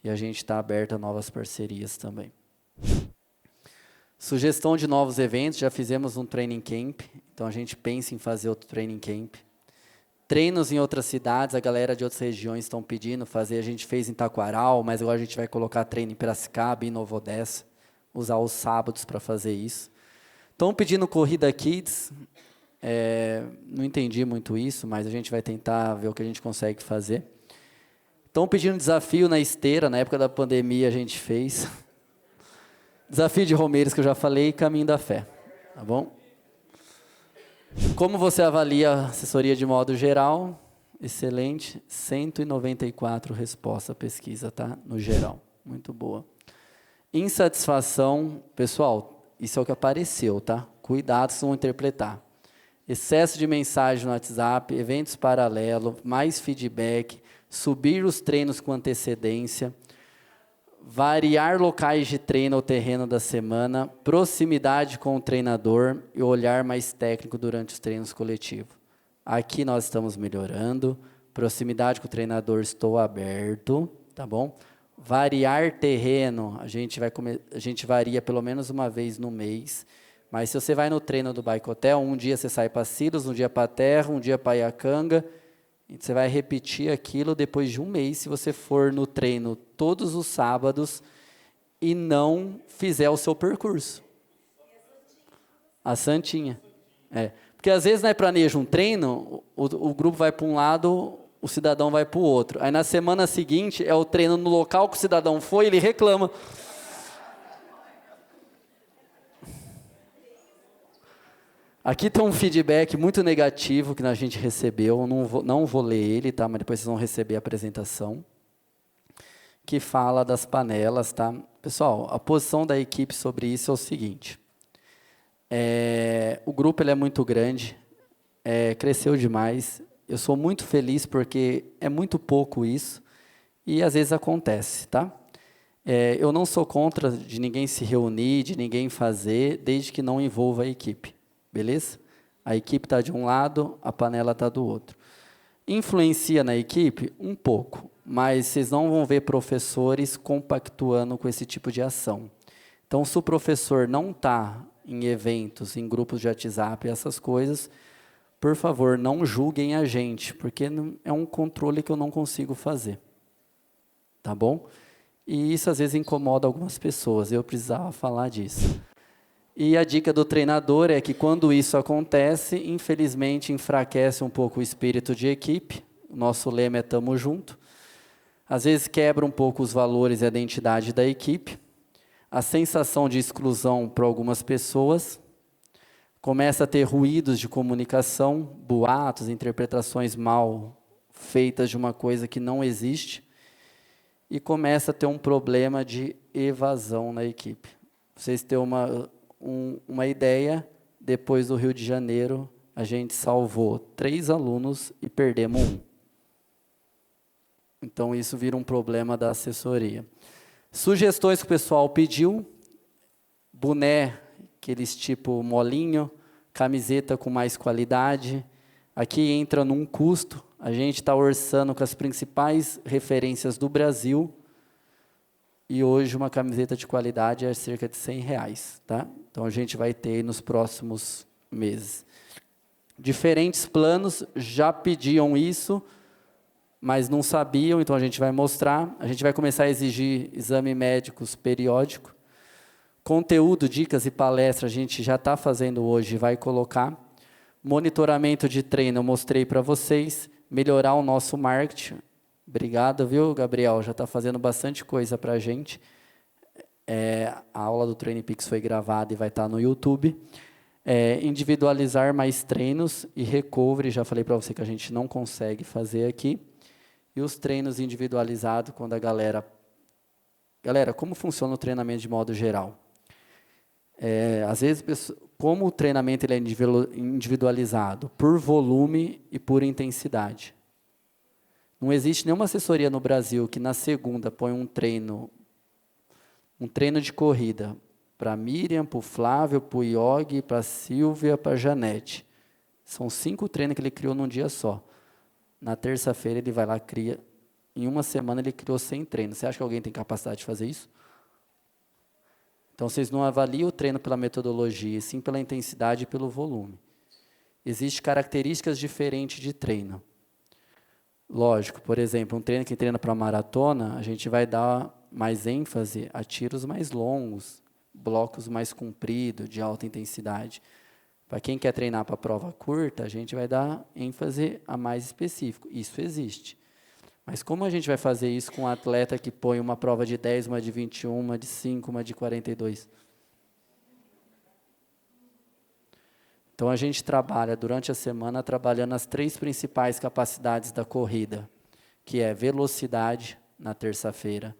Speaker 1: E a gente está aberto a novas parcerias também. Sugestão de novos eventos, já fizemos um training camp, então a gente pensa em fazer outro training camp. Treinos em outras cidades, a galera de outras regiões estão pedindo fazer, a gente fez em Taquaral, mas agora a gente vai colocar treino em Piracicaba, em Nova Odessa, usar os sábados para fazer isso. Estão pedindo corrida kids, não entendi muito isso, mas a gente vai tentar ver o que a gente consegue fazer. Estão pedindo desafio na esteira, na época da pandemia a gente fez. Desafio de Romeiros, que eu já falei, caminho da fé, tá bom? Como você avalia a assessoria de modo geral? Excelente, 194 respostas à pesquisa, tá? No geral, muito boa. Insatisfação, pessoal, isso é o que apareceu, tá? Cuidado, se vão interpretar. Excesso de mensagem no WhatsApp, eventos paralelos, mais feedback, subir os treinos com antecedência, variar locais de treino ou terreno da semana, proximidade com o treinador e olhar mais técnico durante os treinos coletivos. Aqui nós estamos melhorando, proximidade com o treinador, estou aberto, tá bom? Variar terreno, a gente varia pelo menos uma vez no mês, mas se você vai no treino do Bike Hotel, um dia você sai para Silos, um dia para Terra, um dia para Iacanga, você vai repetir aquilo depois de um mês, se você for no treino todos os sábados e não fizer o seu percurso. A Santinha. Porque às vezes, né, planeja um treino, o grupo vai para um lado, o cidadão vai para o outro. Aí na semana seguinte, é o treino no local que o cidadão foi, ele reclama. Aqui tem um feedback muito negativo que a gente recebeu, não vou ler ele, tá? Mas depois vocês vão receber a apresentação, que fala das panelas, tá? Pessoal, a posição da equipe sobre isso é o seguinte, o grupo ele é muito grande, cresceu demais, eu sou muito feliz porque é muito pouco isso, e às vezes acontece, tá? Eu não sou contra de ninguém se reunir, de ninguém fazer, desde que não envolva a equipe. Beleza? A equipe está de um lado, a panela está do outro. Influencia na equipe? Um pouco, mas vocês não vão ver professores compactuando com esse tipo de ação. Então, se o professor não está em eventos, em grupos de WhatsApp, essas coisas, por favor, não julguem a gente, porque é um controle que eu não consigo fazer. Tá bom? E isso às vezes incomoda algumas pessoas, eu precisava falar disso. E a dica do treinador é que quando isso acontece, infelizmente enfraquece um pouco o espírito de equipe, o nosso lema é tamo junto, às vezes quebra um pouco os valores e a identidade da equipe, a sensação de exclusão para algumas pessoas, começa a ter ruídos de comunicação, boatos, interpretações mal feitas de uma coisa que não existe, e começa a ter um problema de evasão na equipe. Vocês têm uma ideia, depois do Rio de Janeiro, a gente salvou 3 alunos e perdemos 1. Então, isso vira um problema da assessoria. Sugestões que o pessoal pediu, boné, aqueles tipo molinho, camiseta com mais qualidade. Aqui entra num custo, a gente está orçando com as principais referências do Brasil, e hoje uma camiseta de qualidade é cerca de R$100, tá? Então a gente vai ter nos próximos meses. Diferentes planos já pediam isso, mas não sabiam, então a gente vai mostrar. A gente vai começar a exigir exame médicos periódico. Conteúdo, dicas e palestras a gente já está fazendo hoje, vai colocar. Monitoramento de treino eu mostrei para vocês. Melhorar o nosso marketing. Obrigado, viu, Gabriel? Já está fazendo bastante coisa para a gente. A aula do TrainingPix foi gravada e vai estar no YouTube. Individualizar mais treinos e recovery, já falei para você que a gente não consegue fazer aqui. E os treinos individualizados, quando a galera... Galera, como funciona o treinamento de modo geral? Às vezes, como o treinamento ele é individualizado? Por volume e por intensidade. Não existe nenhuma assessoria no Brasil que na segunda põe um treino de corrida para Miriam, para o Flávio, para o Yogi, para a Silvia, para a Janete. São 5 treinos que ele criou num dia só. Na terça-feira ele vai lá, cria. Em uma semana ele criou 100 treinos. Você acha que alguém tem capacidade de fazer isso? Então vocês não avaliam o treino pela metodologia, sim pela intensidade e pelo volume. Existem características diferentes de treino. Lógico, por exemplo, um treino que treina para maratona, a gente vai dar mais ênfase a tiros mais longos, blocos mais compridos, de alta intensidade. Para quem quer treinar para prova curta, a gente vai dar ênfase a mais específico. Isso existe. Mas como a gente vai fazer isso com um atleta que põe uma prova de 10, uma de 21, uma de 5, uma de 42? Então, a gente trabalha durante a semana trabalhando as 3 principais capacidades da corrida, que é velocidade na terça-feira,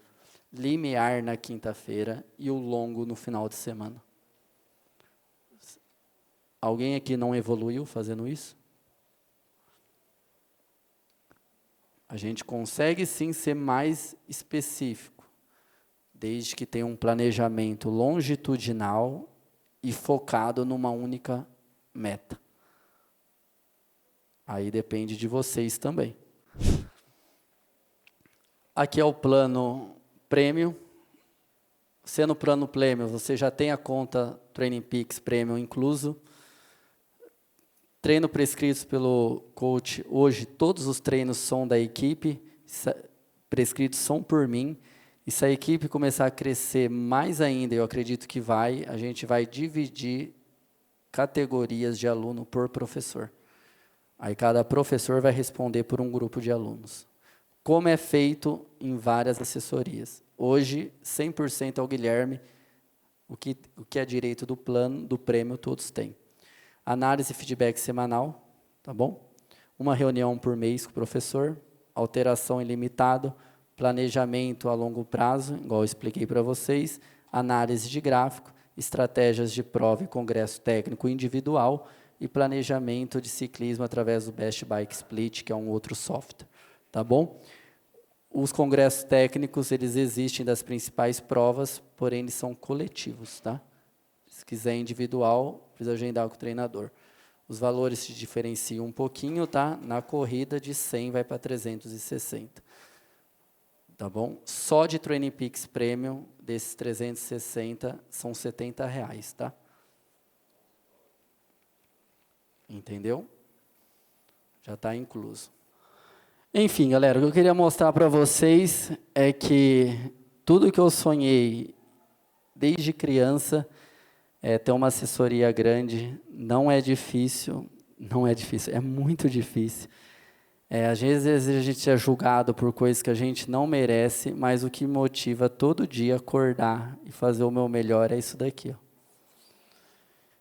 Speaker 1: limiar na quinta-feira e o longo no final de semana. Alguém aqui não evoluiu fazendo isso? A gente consegue sim ser mais específico, desde que tenha um planejamento longitudinal e focado numa única meta. Aí depende de vocês também. Aqui é o plano Premium. Sendo plano Premium, você já tem a conta TrainingPix Premium incluso. Treino prescritos pelo coach. Hoje, todos os treinos são da equipe, prescritos são por mim. E se a equipe começar a crescer mais ainda, eu acredito que vai, a gente vai dividir categorias de aluno por professor. Aí cada professor vai responder por um grupo de alunos. Como é feito em várias assessorias. Hoje, 100% é o Guilherme, o que é direito do plano, do prêmio, todos têm. Análise e feedback semanal, tá bom? Uma reunião por mês com o professor, alteração ilimitado, planejamento a longo prazo, igual eu expliquei para vocês, análise de gráfico, estratégias de prova e congresso técnico individual e planejamento de ciclismo através do Best Bike Split, que é um outro software, tá bom? Os congressos técnicos, eles existem das principais provas, porém eles são coletivos, tá? Se quiser individual, precisa agendar com o treinador. Os valores se diferenciam um pouquinho, tá? Na corrida, de 100 vai para 360. Tá bom? Só de TrainingPix Premium, desses 360, são R$70, tá? Entendeu? Já está incluso. Enfim, galera, o que eu queria mostrar para vocês é que tudo que eu sonhei desde criança ter uma assessoria grande não é difícil, é muito difícil. Às vezes a gente é julgado por coisas que a gente não merece, mas o que motiva todo dia acordar e fazer o meu melhor é isso daqui, ó.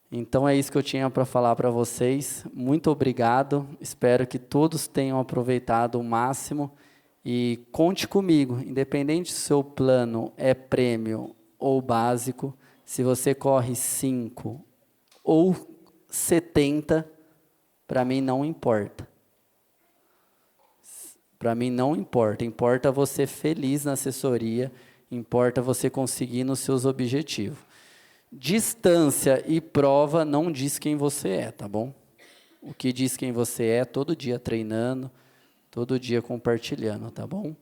Speaker 1: Então é isso que eu tinha para falar para vocês. Muito obrigado, espero que todos tenham aproveitado o máximo e conte comigo, independente se o seu plano é prêmio ou básico, se você corre 5 ou 70, para mim não importa. Para mim não importa, importa você feliz na assessoria, importa você conseguir nos seus objetivos. Distância e prova não diz quem você é, tá bom? O que diz quem você é, todo dia treinando, todo dia compartilhando, tá bom?